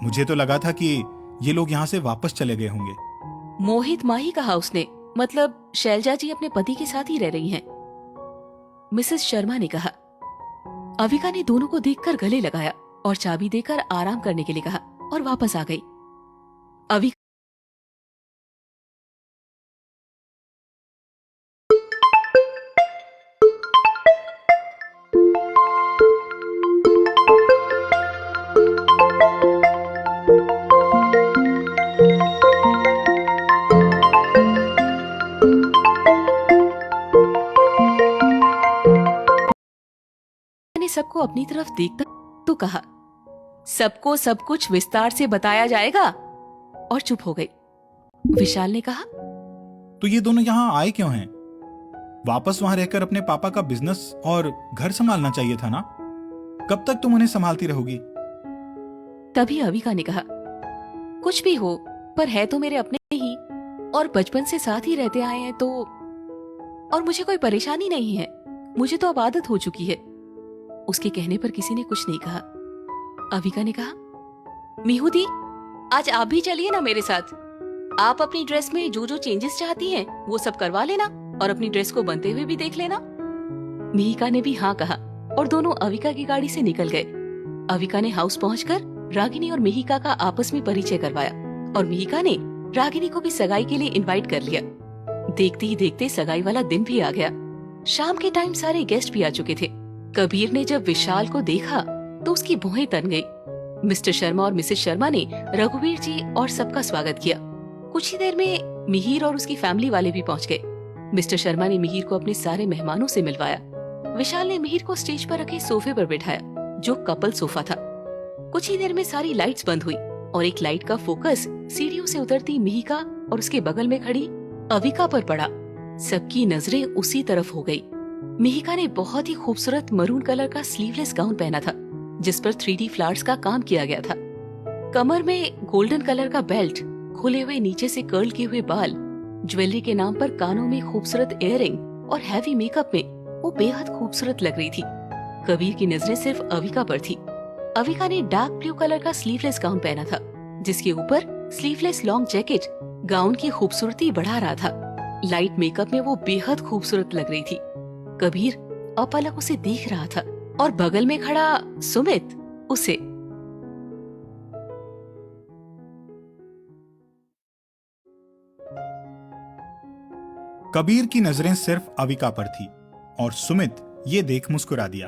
S2: मुझे तो लगा था कि ये लोग यहाँ से वापस चले गए होंगे।
S1: मोहित माही कहा उसने, मतलब शैलजा जी अपने पति के साथ ही रह रही हैं। मिसेस शर्मा ने कहा। अविका ने दोनों को देखकर गले लगाया और चाबी देकर आराम करने के लिए कहा और वापस आ गई। अविका ने सबको अपनी तरफ देखता तो कहा, सबको सब कुछ विस्तार से बताया जाएगा, और चुप हो गई। विशाल ने कहा,
S2: तो ये दोनों यहाँ आए क्यों हैं? वापस वहां रहकर अपने पापा का बिजनेस और घर संभालना चाहिए था ना। कब तक तुम उन्हें संभालती रहोगी?
S1: तभी अविका ने कहा, कुछ भी हो पर है तो मेरे अपने ही, और बचपन से साथ ही रहते आए हैं, तो और मुझे कोई परेशानी नहीं है, मुझे तो अब आदत हो चुकी है। उसके कहने पर किसी ने कुछ नहीं कहा। अविका ने कहा, मीहू दी, आज आप भी चलिए ना मेरे साथ। आप अपनी ड्रेस में जो जो चेंजेस चाहती हैं वो सब करवा लेना और अपनी ड्रेस को बनते हुए भी देख लेना। मिहिका ने भी हाँ कहा और दोनों अविका की गाड़ी से निकल गए। अविका ने हाउस पहुंचकर रागिनी और मिहिका का आपस में परिचय करवाया और मिहिका ने रागिनी को भी सगाई के लिए इनवाइट कर लिया। देखते ही देखते सगाई वाला दिन भी आ गया। शाम के टाइम सारे गेस्ट भी आ चुके थे। कबीर ने जब विशाल को देखा तो उसकी भौहें तन गई। मिस्टर शर्मा और मिसेस शर्मा ने रघुवीर जी और सबका स्वागत किया। कुछ ही देर में मिहिर और उसकी फैमिली वाले भी पहुंच गए। मिस्टर शर्मा ने मिहिर को अपने सारे मेहमानों से मिलवाया। विशाल ने मिहिर को स्टेज पर रखे सोफे पर बिठाया, जो कपल सोफा था। कुछ ही देर में सारी लाइट्स बंद हुई और एक लाइट का फोकस सीढ़ियों से उतरती मिहिका और उसके बगल में खड़ी अविका पर पड़ा। सबकी नजरें उसी तरफ हो गई। मिहिका ने बहुत ही खूबसूरत मरून कलर का स्लीवलेस गाउन पहना था, जिस पर 3D फ्लावर्स का काम किया गया था। कमर में गोल्डन कलर का बेल्ट, खुले हुए नीचे से कर्ल किए हुए बाल, ज्वेलरी के नाम पर कानों में खूबसूरत इयररिंग और हैवी मेकअप में वो बेहद खूबसूरत लग रही थी। कबीर की नजरें सिर्फ अविका पर थी। अविका ने डार्क ब्लू कलर का स्लीवलेस गाउन पहना था, जिसके ऊपर स्लीवलेस लॉन्ग जैकेट गाउन की खूबसूरती बढ़ा रहा था। लाइट मेकअप में वो बेहद खूबसूरत लग रही थी। कबीर अपलक उसे देख रहा था और बगल में खड़ा सुमित उसे।
S2: कबीर की नजरें सिर्फ अविका पर थी और सुमित ये देख मुस्कुरा दिया।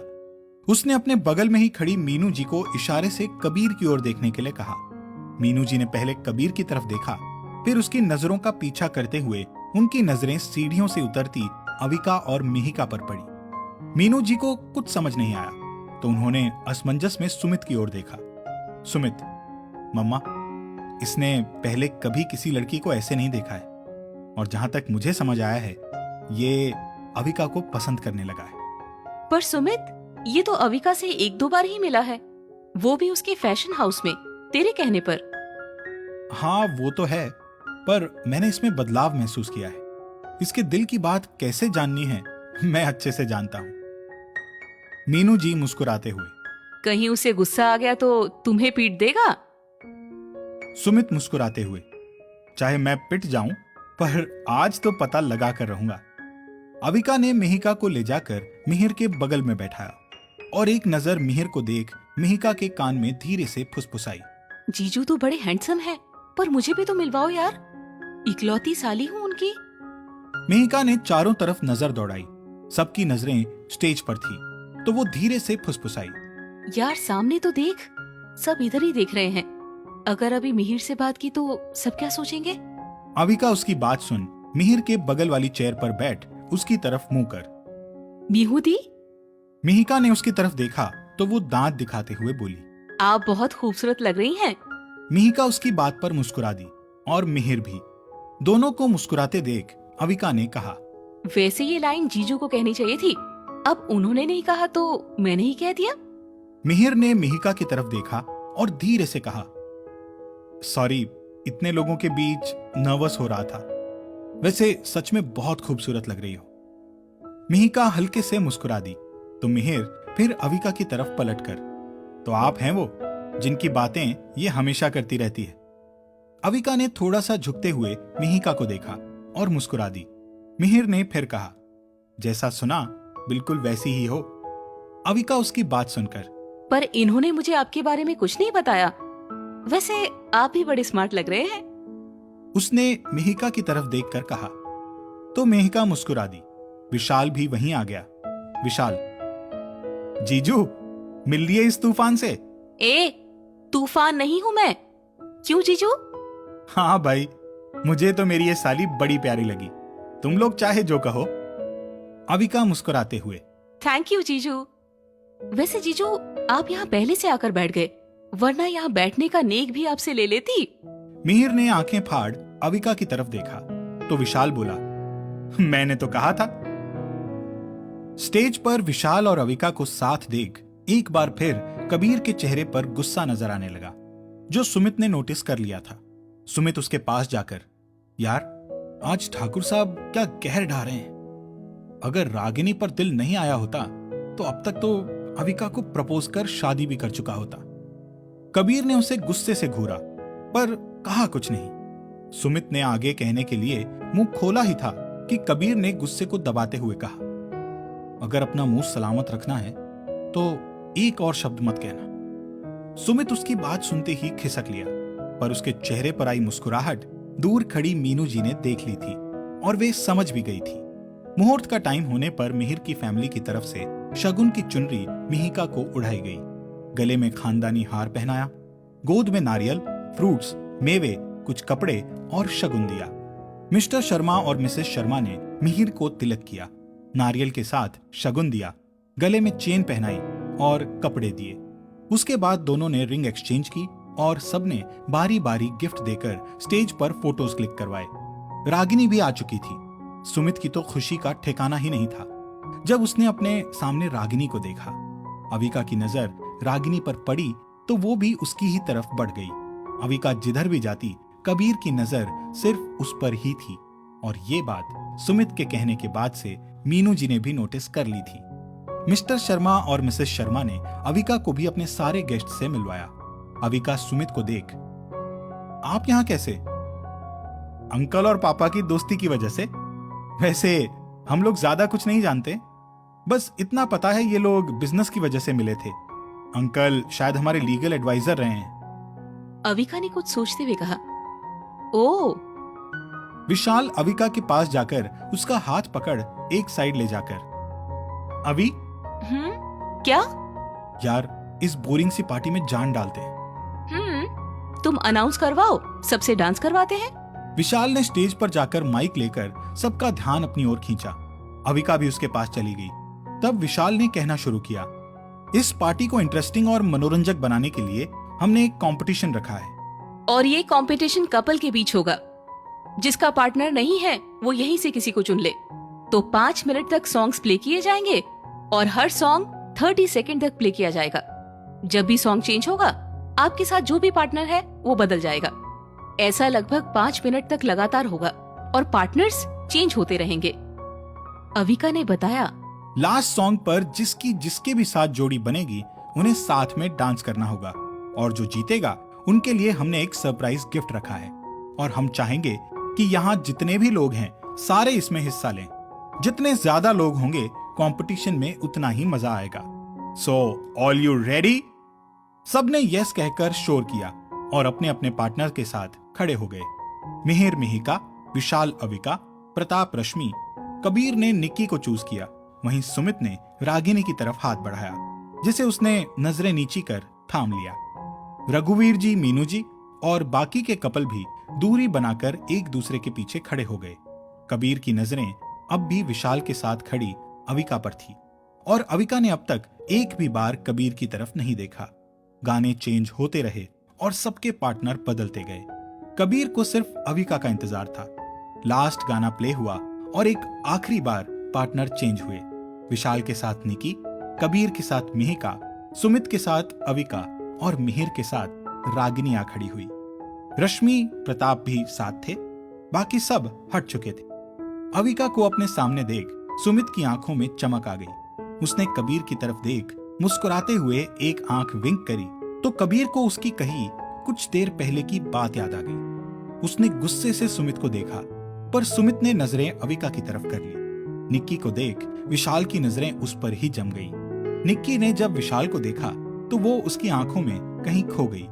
S2: उसने अपने बगल में ही खड़ी मीनू जी को इशारे से कबीर की ओर देखने के लिए कहा। मीनू जी ने पहले कबीर की तरफ देखा, फिर उसकी नजरों का पीछा करते हुए उनकी नजरें सीढ़ियों से उतरती अविका और मिहिका पर पड़ी। मीनू जी को कुछ समझ नहीं आया तो उन्होंने असमंजस में सुमित की ओर देखा। सुमित, मम्मा, इसने पहले कभी किसी लड़की को ऐसे नहीं देखा है और जहां तक मुझे समझ आया है ये अविका को पसंद करने लगा है।
S1: पर सुमित, ये तो अविका से 1-2 बार ही मिला है, वो भी उसके फैशन हाउस में, तेरे कहने पर।
S2: हाँ वो तो है, पर मैंने इसमें बदलाव महसूस किया है। इसके दिल की बात कैसे जाननी है मैं अच्छे से जानता हूँ। मीनू जी मुस्कुराते हुए,
S1: कहीं उसे गुस्सा आ गया तो तुम्हें पीट देगा?
S2: सुमित मुस्कुराते हुए, चाहे मैं पिट जाऊं पर आज तो पता लगा कर रहूंगा। अविका ने मिहिका को ले जाकर मिहिर के बगल में बैठाया और एक नजर मिहिर को देख मिहिका के कान में धीरे से फुसफुसाई।
S1: जीजू तो बड़े हैंडसम है, पर मुझे भी तो मिलवाओ यार, इकलौती साली हूँ उनकी।
S2: मिहिका ने चारों तरफ नजर दौड़ाई। सबकी नजरें स्टेज पर थी तो वो धीरे से फुसफुसाई,
S1: यार सामने तो देख, सब इधर ही देख रहे हैं। अगर अभी मिहिर से बात की तो सब क्या सोचेंगे?
S2: अविका उसकी बात सुन मिहिर के बगल वाली चेयर पर बैठ उसकी तरफ मुंह कर।
S1: मीहू दी,
S2: मिहिका ने उसकी तरफ देखा तो वो दांत दिखाते हुए बोली,
S1: आप बहुत खूबसूरत लग रही हैं।
S2: मिहिका उसकी बात पर मुस्कुरा दी और मिहिर भी। दोनों को मुस्कुराते देख अविका ने कहा,
S1: वैसे ये लाइन जीजू को कहनी चाहिए थी, अब उन्होंने नहीं कहा तो मैंने ही कह दिया।
S2: मिहिर ने मिहिका की तरफ देखा और धीरे से कहा, सॉरी, इतने लोगों के बीच नर्वस हो रहा था। वैसे सच में बहुत खूबसूरत लग रही हो। मिहिका हल्के से मुस्कुरा दी तो मिहिर फिर अविका की तरफ पलटकर, तो आप हैं वो जिनकी बातें ये हमेशा करती रहती है। अविका ने थोड़ा सा झुकते हुए मिहिका को देखा और मुस्कुरा दी। मिहिर ने फिर कहा, जैसा सुना बिल्कुल वैसी ही हो। अविका उसकी बात सुनकर,
S1: पर इन्होंने मुझे आपके बारे में कुछ नहीं बताया। वैसे आप भी बड़े स्मार्ट लग रहे हैं।
S2: उसने मिहिका की तरफ देखकर कहा। तो मिहिका मुस्कुरा दी। विशाल भी वहीं आ गया। विशाल, जीजू मिल लिए इस तूफान से?
S1: ए, तूफान नहीं हूँ मैं। क्यों जीजू?
S2: हाँ भाई, मुझे तो मेरी ये साली बड़ी प्यारी लगी, तुम लोग चाहे जो कहो। अविका मुस्कुराते हुए,
S1: थैंक यू जीजू। वैसे जीजू, आप यहाँ पहले से आकर बैठ गए, वरना यहाँ बैठने का नेक भी आपसे ले लेती।
S2: मिहिर ने आंखें फाड़ अविका की तरफ देखा तो विशाल बोला, मैंने तो कहा था। स्टेज पर विशाल और अविका को साथ देख एक बार फिर कबीर के चेहरे पर गुस्सा नजर आने लगा, जो सुमित ने नोटिस कर लिया था। सुमित उसके पास जाकर, यार आज ठाकुर साहब क्या कहर ढा रहे हैं। अगर रागिनी पर दिल नहीं आया होता तो अब तक तो अविका को प्रपोज कर शादी भी कर चुका होता। कबीर ने उसे गुस्से से घूरा पर कहा कुछ नहीं। सुमित ने आगे कहने के लिए मुंह खोला ही था कि कबीर ने गुस्से को दबाते हुए कहा, अगर अपना मुंह सलामत रखना है तो एक और शब्द मत कहना। सुमित उसकी बात सुनते ही खिसक लिया, पर उसके चेहरे पर आई मुस्कुराहट दूर खड़ी मीनू जी ने देख ली थी और वे समझ भी गई थी। मुहूर्त का टाइम होने पर मिहिर की फैमिली की तरफ से शगुन की चुनरी मिहिका को उड़ाई गई। गले में खानदानी हार पहनाया, गोद में नारियल, फ्रूट्स, मेवे, कुछ कपड़े और शगुन दिया। मिस्टर शर्मा और मिसेस शर्मा ने मिहिर को तिलक किया, नारियल के साथ शगुन दिया, गले में चेन पहनाई और कपड़े दिए। उसके बाद दोनों ने रिंग एक्सचेंज की और सबने बारी बारी गिफ्ट देकर स्टेज पर फोटोज क्लिक करवाए। रागिनी भी आ चुकी थी। सुमित की तो खुशी का ठिकाना ही नहीं था जब उसने अपने सामने रागिनी को देखा। अविका की नजर रागिनी पर पड़ी तो वो भी उसकी ही तरफ बढ़ गई। अविका जिधर भी जाती कबीर की नजर सिर्फ उस पर ही थी, और ये बात सुमित के कहने के बाद से मीनू जी ने भी नोटिस कर ली थी। मिस्टर शर्मा और मिसेस शर्मा ने अविका को भी अपने सारे गेस्ट से मिलवाया। अविका सुमित को देख, आप यहाँ कैसे? अंकल और पापा की दोस्ती की वजह से। वैसे हम लोग ज्यादा कुछ नहीं जानते, बस इतना पता है ये लोग बिजनेस की वजह से मिले थे। अंकल शायद हमारे लीगल एडवाइजर रहे हैं।
S1: अविका ने कुछ सोचते हुए कहा, ओ।
S2: विशाल अविका के पास जाकर उसका हाथ पकड़ एक साइड ले जाकर, अभी
S1: क्या?
S2: यार इस बोरिंग सी पार्टी में जान डालते हैं।
S1: तुम अनाउंस करवाओ, सबसे डांस करवाते हैं।
S2: विशाल ने स्टेज पर जाकर माइक लेकर सबका ध्यान अपनी ओर खींचा। अविका भी उसके पास चली गई। तब विशाल ने कहना शुरू किया, इस पार्टी को इंटरेस्टिंग और मनोरंजक बनाने के लिए हमने एक कंपटीशन रखा है।
S1: और ये कंपटीशन कपल के बीच होगा। जिसका पार्टनर नहीं है वो यहीं से किसी को चुन ले। तो 5 मिनट तक सॉन्ग्स प्ले किए जाएंगे और हर सॉन्ग 30 सेकंड तक प्ले किया जाएगा। जब भी सॉन्ग चेंज होगा, आपके साथ जो भी पार्टनर है वो बदल जाएगा। ऐसा लगभग 5 मिनट तक लगातार होगा और पार्टनर्स चेंज होते रहेंगे। अविका ने बताया,
S2: लास्ट सॉन्ग पर जिसकी जिसके भी साथ जोड़ी बनेगी उन्हें साथ में डांस करना होगा, और जो जीतेगा उनके लिए हमने एक सरप्राइज गिफ्ट रखा है। और हम चाहेंगे कि यहाँ जितने भी लोग हैं सारे इसमें हिस्सा लें। जितने ज्यादा लोग होंगे कंपटीशन में उतना ही मजा आएगा। So all you ready? सबने यस कहकर शोर किया और अपने अपने पार्टनर के साथ खड़े हो गए। मिहिर मिहिका, विशाल अविका, प्रताप रश्मि। कबीर ने निक्की को चूज किया, वहीं सुमित ने रागिनी की तरफ हाथ बढ़ाया, जिसे उसने नजरें नीची कर थाम लिया। रघुवीर जी, मीनू जी और बाकी के कपल भी दूरी बनाकर एक दूसरे के पीछे खड़े हो गए। कबीर की नजरें अब भी विशाल के साथ खड़ी अविका पर थी, और अविका ने अब तक एक भी बार कबीर की तरफ नहीं देखा। गाने चेंज होते रहे और सबके पार्टनर बदलते गए। कबीर को सिर्फ अविका का इंतजार था। लास्ट गाना प्ले हुआ और एक आखिरी बार पार्टनर चेंज हुए। विशाल के साथ निकी, कबीर के साथ मिहिका, सुमित के साथ अविका और मिहिर के साथ रागिनी आ खड़ी हुई। रश्मि, प्रताप भी साथ थे, बाकी सब हट चुके थे। अविका को अपने सामने देख सुमित की आंखों में चमक आ गई। उसने कबीर की तरफ देख मुस्कुराते हुए एक आंख विंक करी तो कबीर को उसकी कही कुछ देर पहले की बात याद आ गई। उसने गुस्से से सुमित को देखा, पर सुमित ने नजरें अविका की तरफ कर ली। निक्की को देख विशाल की नजरें उस पर ही जम गई। निक्की ने जब विशाल को देखा तो वो उसकी आंखों में कहीं खो गई।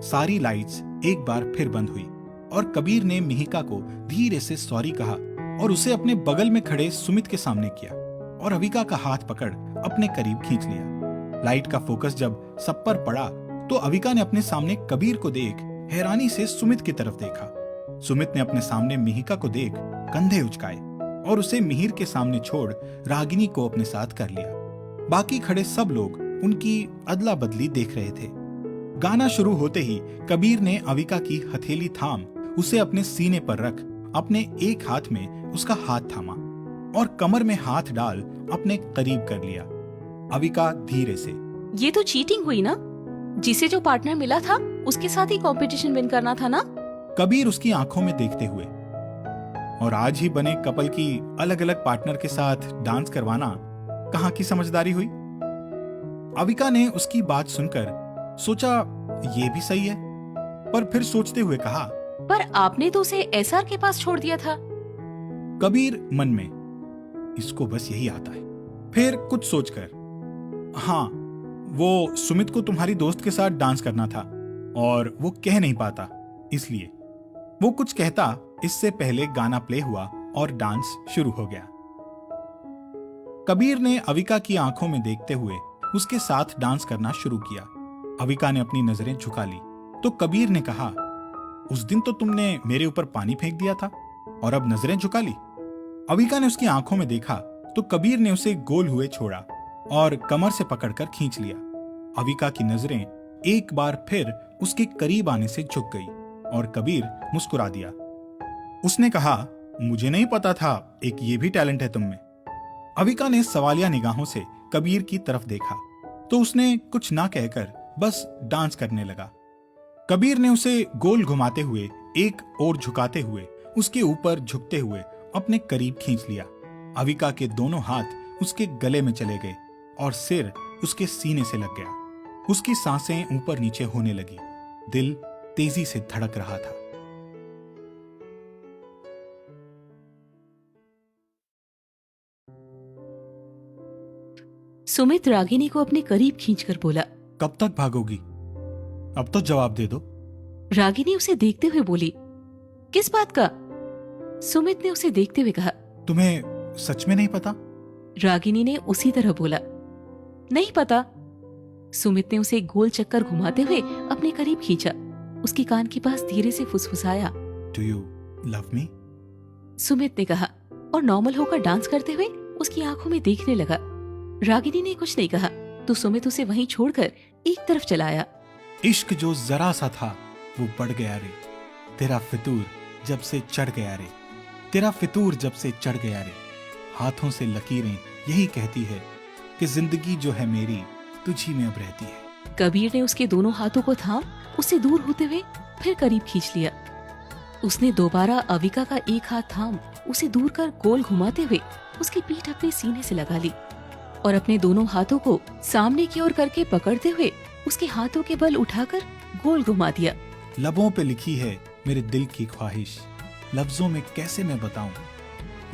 S2: सारी लाइट्स एक बार फिर बंद हुई और कबीर ने मिहिका को धीरे से सॉरी कहा और उसे अपने बगल में खड़े सुमित के सामने किया और अविका का हाथ पकड़ अपने करीब खींच लिया। लाइट का फोकस जब सब पर पड़ा तो अविका ने अपने सामने कबीर को देख हैरानी से सुमित की तरफ देखा। सुमित ने अपने सामने मिहिका को देख कंधे उचकाए और उसे मिहिर के सामने छोड़ रागिनी को अपने साथ कर लिया। बाकी खड़े सब लोग उनकी अदला बदली देख रहे थे। गाना शुरू होते ही कबीर ने अविका की हथेली थाम उसे अपने सीने पर रख अपने एक हाथ में उसका हाथ थामा और कमर में हाथ डाल अपने करीब कर लिया। अविका धीरे से,
S1: ये तो चीटिंग हुई ना, जिसे जो पार्टनर मिला था उसके साथ ही कंपटीशन विन करना था ना।
S2: कबीर उसकी आंखों में देखते हुए, और आज ही बने कपल की अलग अलग पार्टनर के साथ डांस करवाना कहाँ की समझदारी हुई। अविका ने उसकी बात सुनकर सोचा ये भी सही है, पर फिर सोचते हुए कहा,
S1: पर आपने तो उसे एसआर के पास छोड़ दिया था।
S2: कबीर मन में, इसको बस यही आता है। फिर कुछ सोचकर, हाँ वो सुमित को तुम्हारी दोस्त के साथ डांस करना था और वो कह नहीं पाता, इसलिए वो कुछ कहता इससे पहले गाना प्ले हुआ और डांस शुरू हो गया। कबीर ने अविका की आंखों में देखते हुए उसके साथ डांस करना शुरू किया। अविका ने अपनी नजरें झुका ली तो कबीर ने कहा, उस दिन तो तुमने मेरे ऊपर पानी फेंक दिया था और अब नजरें झुका ली। अविका ने उसकी आंखों में देखा तो कबीर ने उसे गोल हुए छोड़ा और कमर से पकड़कर खींच लिया। अविका की नजरें एक बार फिर उसके करीब आने से झुक गई और कबीर मुस्कुरा दिया। उसने कहा, मुझे नहीं पता था एक ये भी टैलेंट है तुम में। अविका ने सवालिया निगाहों से कबीर की तरफ देखा तो उसने कुछ ना कहकर बस डांस करने लगा। कबीर ने उसे गोल घुमाते हुए एक ओर झुकाते हुए उसके ऊपर झुकते हुए अपने करीब खींच लिया। अविका के दोनों हाथ उसके गले में चले गए और सिर उसके सीने से लग गया। उसकी सांसें ऊपर नीचे होने लगी, दिल तेजी से धड़क रहा था।
S1: सुमित रागिनी को अपने करीब खींचकर बोला,
S2: कब तक भागोगी? अब तो जवाब दे दो।
S1: रागिनी उसे देखते हुए बोली, किस बात का? सुमित ने उसे देखते हुए कहा,
S2: तुम्हें सच में नहीं पता?
S1: रागिनी ने उसी तरह बोला, नहीं पता। सुमित ने उसे गोल चक्कर घुमाते हुए अपने करीब खींचा, उसके कान के पास धीरे से फुसफुसाया,
S2: do you love me?
S1: Sumit ने कहा और नॉर्मल होकर डांस करते हुए उसकी आंखों में देखने लगा। रागिनी ने कुछ नहीं कहा तो सुमित उसे वहीं छोड़कर एक तरफ चला आया।
S2: इश्क जो जरा सा था वो बढ़ गया रे, तेरा फितूर जब से चढ़ गया रे, तेरा फितूर जब से चढ़ गया रे। हाथों से लकीरें यही कहती है कि जिंदगी जो है मेरी तुझी में अब रहती है।
S1: कबीर ने उसके दोनों हाथों को थाम उससे दूर होते हुए फिर करीब खींच लिया। उसने दोबारा अविका का एक हाथ थाम उसे दूर कर गोल घुमाते हुए उसकी पीठ अपने सीने से लगा ली और अपने दोनों हाथों को सामने की ओर करके पकड़ते हुए उसके हाथों के बल उठाकर गोल घुमा दिया।
S2: लबों पे लिखी है मेरे दिल की ख्वाहिश, लफ्जों में कैसे मैं बताऊं,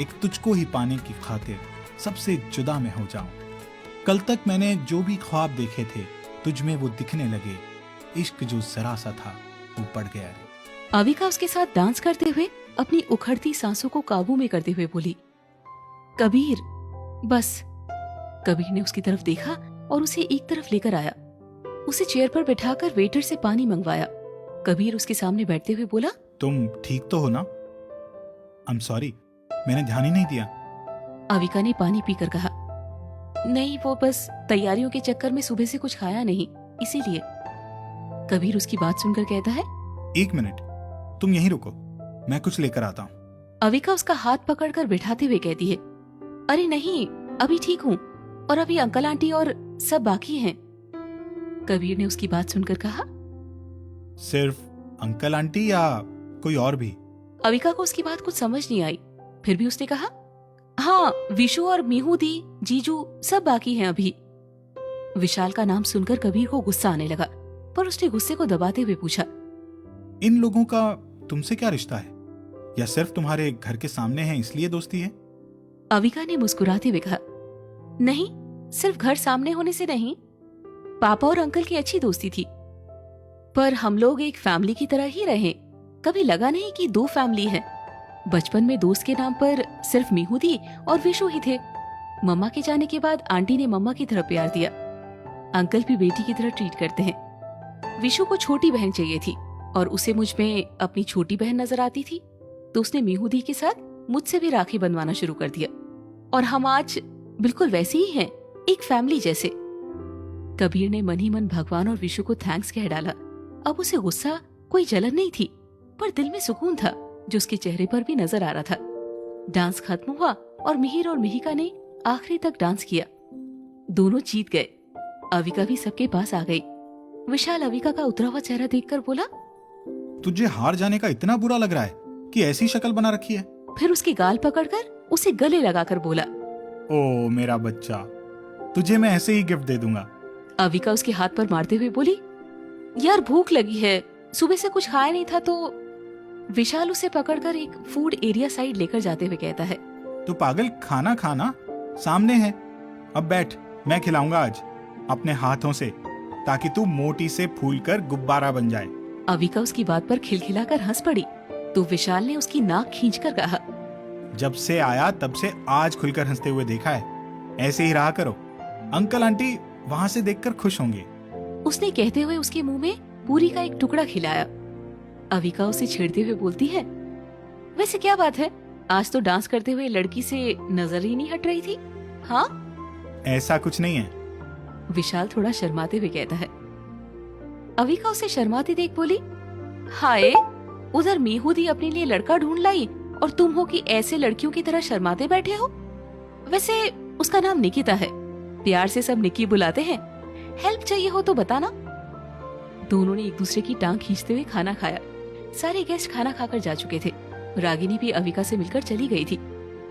S2: एक तुझको ही पाने की खातिर सबसे जुदा मैं हो जाऊं। कल तक मैंने जो भी ख्वाब देखे थे तुझ में वो दिखने लगे, इश्क जो जरा सा था वो बढ़ गया रे।
S1: अविका उसके साथ डांस करते हुए अपनी उखड़ती सांसों को काबू में करते हुए बोली, कबीर बस। कबीर ने उसकी तरफ देखा और उसे एक तरफ लेकर आया। उसे चेयर पर बिठाकर वेटर से पानी मंगवाया। कबीर उसके सामने बैठते हुए बोला,
S2: तुम ठीक तो हो ना? आई एम सॉरी, मैंने ध्यान ही नहीं दिया।
S1: अविका ने पानी पीकर कहा, नहीं वो बस तैयारियों के चक्कर में सुबह से कुछ खाया नहीं इसीलिए। कबीर उसकी बात सुनकर कहता है,
S2: एक मिनट, तुम यहीं रुको, मैं कुछ लेकर आता हूँ।
S1: अविका उसका हाथ पकड़कर बिठाते हुए कहती है, अरे नहीं अभी ठीक हूँ और अभी अंकल आंटी और सब बाकी हैं। कबीर ने उसकी बात सुनकर कहा,
S2: सिर्फ अंकल आंटी या कोई और भी?
S1: अविका को उसकी बात कुछ समझ नहीं आई, फिर भी उसने कहा, हाँ, विशु और मीहू दी, जीजू सब बाकी हैं अभी। विशाल का नाम सुनकर कबीर को गुस्सा आने लगा, पर उसने गुस्से को दबाते हुए पूछा,
S2: इन लोगों का तुमसे क्या रिश्ता है? या सिर्फ तुम्हारे घर के सामने है इसलिए दोस्ती है?
S1: अविका ने मुस्कुराते हुए कहा, नहीं, सिर्फ घर सामने होने से नहीं, पापा और अंकल की अच्छी दोस्ती थी, पर हम लोग एक फैमिली की तरह ही रहे। कभी लगा नहीं कि दो फैमिली है। बचपन में दोस्त के नाम पर सिर्फ मीहू दी और विशु ही थे। मम्मा के जाने के बाद आंटी ने मम्मा की तरह प्यार दिया। अंकल भी बेटी की तरह ट्रीट करते हैं। विशु को छोटी बहन चाहिए थी और उसे मुझ में अपनी छोटी बहन नजर आती थी, तो उसने मीहू दी के साथ मुझसे भी राखी बंधवाना शुरू कर दिया और हम आज बिल्कुल वैसे ही हैं, एक फैमिली जैसे। कबीर ने मन ही मन भगवान और विशु को थैंक्स कह डाला। अब उसे गुस्सा, कोई जलन नहीं थी, पर दिल में सुकून था जो उसके चेहरे पर भी नजर आ रहा था। डांस खत्म हुआ और मिहिर और मिहिका ने आखिरी तक डांस किया। दोनों जीत गए। अविका भी सबके पास आ गई। विशाल अविका का उतरा हुआ चेहरा देखकर बोला,
S2: तुझे हार जाने का इतना बुरा लग रहा है कि ऐसी शक्ल बना रखी है?
S1: फिर उसकी गाल पकड़कर उसे गले लगाकर बोला,
S2: ओ मेरा बच्चा, तुझे मैं ऐसे ही गिफ्ट दे दूंगा।
S1: अविका उसके हाथ पर मारते हुए बोली, यार भूख लगी है, सुबह से कुछ खाया नहीं था। तो विशाल उसे पकड़कर एक फूड एरिया साइड लेकर जाते हुए कहता है,
S2: तो पागल, खाना खाना सामने है। अब बैठ, मैं खिलाऊंगा आज अपने हाथों से, ताकि तू मोटी से फूलकर गुब्बारा बन जाए।
S1: अविका उसकी बात पर खिलखिलाकर हंस पड़ी, तो विशाल ने उसकी नाक खींचकर कहा,
S2: जब से आया तब से आज खुलकर हंसते हुए देखा है, ऐसे ही रहा करो। अंकल आंटी वहां से देखकर खुश होंगे।
S1: उसने कहते हुए उसके मुंह में पूरी का एक टुकड़ा खिलाया। अविका उसे छेड़ते हुए बोलती है, वैसे क्या बात है, आज तो डांस करते हुए लड़की से नजर ही नहीं हट रही थी। हाँ,
S2: ऐसा कुछ नहीं है।
S1: विशाल थोड़ा शर्माते हुए कहता है। अविका उसे शर्माती देख बोली, हाय, उधर मीहू दी अपने लिए लड़का ढूंढ लाई और तुम हो कि ऐसे लड़कियों की तरह शर्माते बैठे हो। वैसे उसका नाम निकिता है, प्यार से सब निकी बुलाते हैं। हेल्प चाहिए हो तो बताना। दोनों ने एक दूसरे की टांग खींचते हुए खाना खाया। सारे गेस्ट खाना खाकर जा चुके थे। रागिनी भी अविका से मिलकर चली गई थी।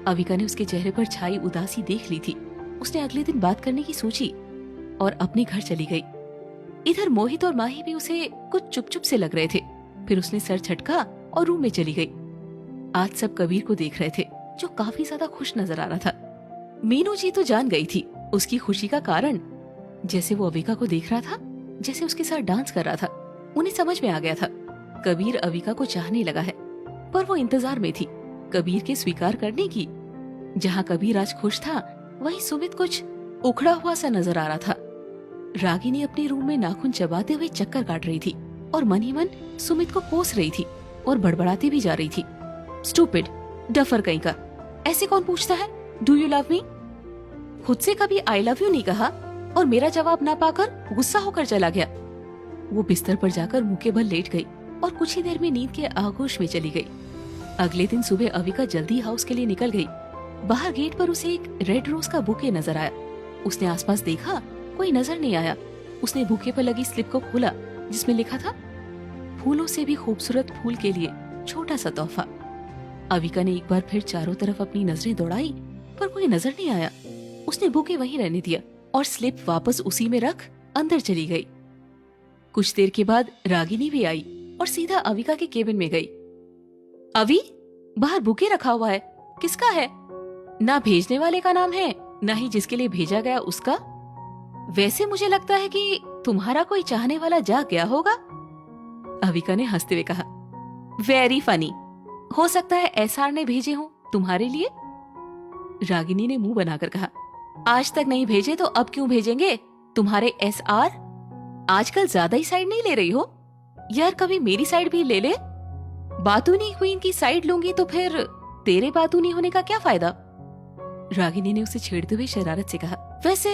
S1: अविका ने उसके चेहरे पर छाई उदासी देख ली थी। उसने अगले दिन बात करने की सोची और अपने घर चली गई। इधर मोहित और माही भी उसे कुछ चुप चुप से लग रहे थे। फिर उसने सर झटका और रूम में चली गई। आज सब कबीर को देख रहे थे, जो काफी ज्यादा खुश नजर आ रहा था। मीनू जी तो जान गई थी उसकी खुशी का कारण। जैसे वो अविका को देख रहा था, जैसे उसके साथ डांस कर रहा था, उन्हें समझ में आ गया था कबीर अविका को चाहने लगा है। पर वो इंतजार में थी कबीर के स्वीकार करने की। जहाँ कबीर आज खुश था, वहीं सुमित कुछ उखड़ा हुआ सा नजर आ रहा था। रागिनी अपने रूम में नाखून चबाते हुए चक्कर काट रही थी और मन ही मन सुमित को कोस रही थी और बड़बड़ाती भी जा रही थी। स्टूपिड, डफर कहीं का, ऐसे कौन पूछता है डू यू लव मी? खुद से कभी आई लव यू नहीं कहा और मेरा जवाब ना पाकर गुस्सा होकर चला गया। वो बिस्तर पर जाकर मुंह के बल लेट गई और कुछ ही देर में नींद के आगोश में चली गई। अगले दिन सुबह अविका जल्दी हाउस के लिए निकल गई। बाहर गेट पर उसे एक रेड रोज का बुके नजर आया। उसने आसपास देखा, कोई नजर नहीं आया। उसने बुके पर लगी स्लिप को खोला, जिसमें लिखा था, फूलों से भी खूबसूरत फूल के लिए छोटा सा तोहफा। अविका ने एक बार फिर चारों तरफ अपनी नजरें दौड़ाई, पर कोई नजर नहीं आया। उसने बुके वहीं रहने दिया और स्लिप वापस उसी में रख अंदर चली गई। कुछ देर के बाद रागिनी भी आई और सीधा अविका के केबिन में गई। अवि, बाहर बुके रखा हुआ है, किसका है? ना भेजने वाले का नाम है, ना ही जिसके लिए भेजा गया उसका। वैसे मुझे लगता है कि तुम्हारा कोई चाहने वाला जाग गया होगा। अविका ने हंसते हुए कहा, वेरी फनी। हो सकता है एसआर ने भेजे हो तुम्हारे लिए। रागिनी ने मुंह बनाकर कहा, आज तक नहीं भेजे तो अब क्यों भेजेंगे तुम्हारे एसआर? आजकल ज्यादा ही साइड नहीं ले रही हो यार, कभी मेरी साइड भी ले ले। बातूनी क्वीन की साइड लूंगी तो फिर तेरे बातूनी होने का क्या फायदा? रागिनी ने उसे छेड़ते हुए शरारत से कहा, वैसे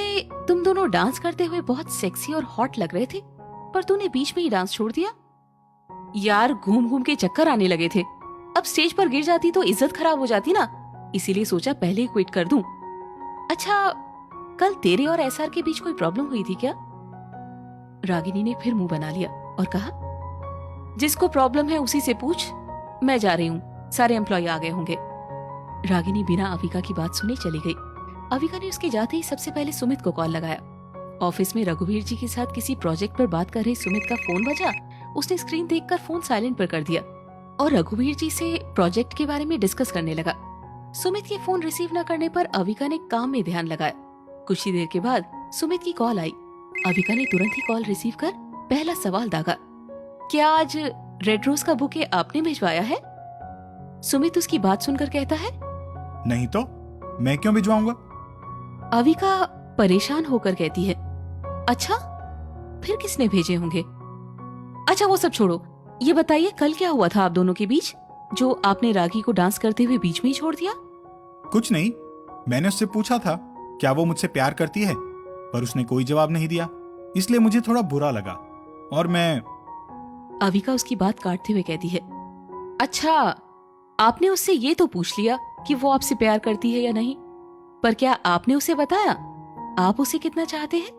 S1: तुम दोनों डांस करते हुए बहुत सेक्सी और हॉट लग रहे थे, पर तूने बीच में ही डांस छोड़ दिया। यार घूम घूम के चक्कर आने लगे थे, अब स्टेज पर गिर जाती तो इज्जत खराब हो जाती ना, इसीलिए सोचा पहले ही क्विट कर दूं। अच्छा, कल तेरे और एसआर के बीच कोई प्रॉब्लम हुई थी क्या? रागिनी ने फिर मुंह बना लिया और कहा, जिसको प्रॉब्लम है उसी से पूछ, मैं जा रही हूँ, सारे एम्प्लॉय आ गए होंगे। रागिनी बिना अविका की बात सुने चली गई। अविका ने उसके जाते ही सबसे पहले सुमित को कॉल लगाया। ऑफिस में रघुवीर जी के साथ किसी प्रोजेक्ट पर बात कर रहे सुमित का फोन बजा। उसने स्क्रीन देखकर फोन साइलेंट पर कर दिया और रघुवीर जी से प्रोजेक्ट के बारे में डिस्कस करने लगा। सुमित के फोन रिसीव न करने पर अविका ने काम में ध्यान लगाया। कुछ ही देर के बाद सुमित की कॉल आई। अविका ने तुरंत ही कॉल रिसीव कर पहला सवाल दागा, क्या आज रेड रोज का बुके आपने भिजवाया है? सुमित उसकी बात सुनकर कहता है,
S2: नहीं तो मैं क्यों भिजवाऊंगा?
S1: अविका परेशान होकर कहती है, अच्छा फिर किसने भेजे होंगे? अच्छा वो सब छोड़ो, ये बताइए कल क्या हुआ था आप दोनों के बीच, जो आपने रागी को डांस करते हुए बीच में ही छोड़ दिया?
S2: कुछ नहीं, मैंने उससे पूछा था क्या वो मुझसे प्यार करती है, पर उसने कोई जवाब नहीं दिया, इसलिए मुझे थोड़ा बुरा लगा और मैं।
S1: अविका उसकी बात काटते हुए कहती है, अच्छा आपने उससे ये तो पूछ लिया कि वो आपसे प्यार करती है या नहीं, पर क्या आपने उसे बताया आप उसे कितना चाहते हैं?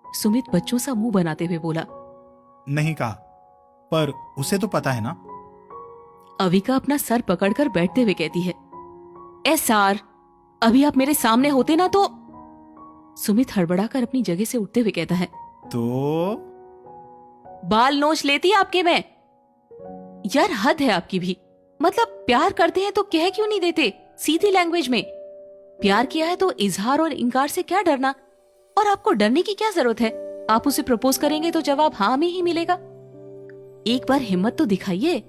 S1: सुमित बच्चों सा मुंह बनाते हुए बोला,
S2: नहीं कहा, पर उसे तो पता है ना।
S1: अविका अपना सर पकड़कर बैठते हुए कहती है, सार अभी आप मेरे सामने होते ना तो। सुमित हड़बड़ाकर अपनी जगह से उठते हुए कहता है,
S2: तो
S1: बाल नोच लेती आपके मैं। यार हद है आपकी भी, मतलब प्यार करते हैं तो कह क्यों नहीं देते सीधी लैंग्वेज में? प्यार किया है तो इजहार और इनकार से क्या डरना, और आपको डरने की क्या जरूरत है? आप उसे प्रपोज करेंगे तो जवाब हाँ में ही मिलेगा। एक बार हिम्मत तो दिखाइए,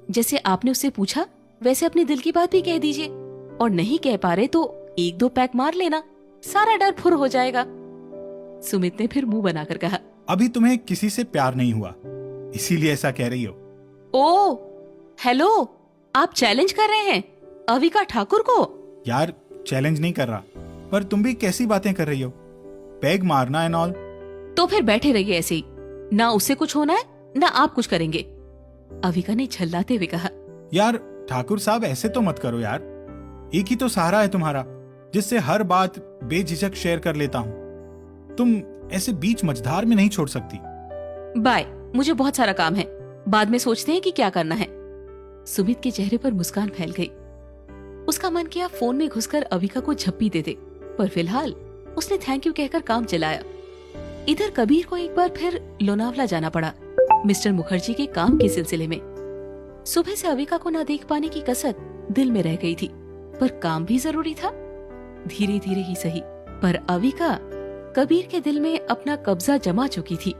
S1: जैसे आपने उससे पूछा वैसे अपने दिल की बात भी कह दीजिए, और नहीं कह पा रहे तो 1-2 पैक मार लेना, सारा डर फुर हो जाएगा। सुमित ने फिर मुंह बनाकर कहा,
S2: अभी तुम्हें किसी से प्यार नहीं हुआ, इसीलिए ऐसा कह रही हो।
S1: ओ हेलो, आप चैलेंज कर रहे हैं अविका ठाकुर को?
S2: यार चैलेंज नहीं कर रहा, पर तुम भी कैसी बातें कर रही हो, पैग मारना एंड ऑल।
S1: तो फिर बैठे रहिए ऐसे ही, ना उससे कुछ होना है ना आप कुछ करेंगे, अविका ने झल्लाते हुए कहा।
S2: यार ठाकुर साहब ऐसे तो मत करो यार, एक ही तो सहारा है तुम्हारा जिससे हर बात बेझिझक शेयर कर लेता हूँ, तुम ऐसे बीच मझधार में नहीं छोड़ सकती।
S1: बाय, मुझे बहुत सारा काम है, बाद में सोचते हैं कि क्या करना है। सुमित के चेहरे पर मुस्कान फैल गई। उसका मन किया फोन में घुसकर अविका को झप्पी दे दे, पर फिलहाल उसने थैंक यू कहकर काम चलाया। इधर कबीर को एक बार फिर लोनावला जाना पड़ा, मिस्टर मुखर्जी के काम के सिलसिले में। सुबह से अविका को न देख पाने की कसक दिल में रह गई थी, पर काम भी जरूरी था। धीरे धीरे ही सही, पर अविका कबीर के दिल में अपना कब्जा जमा चुकी थी।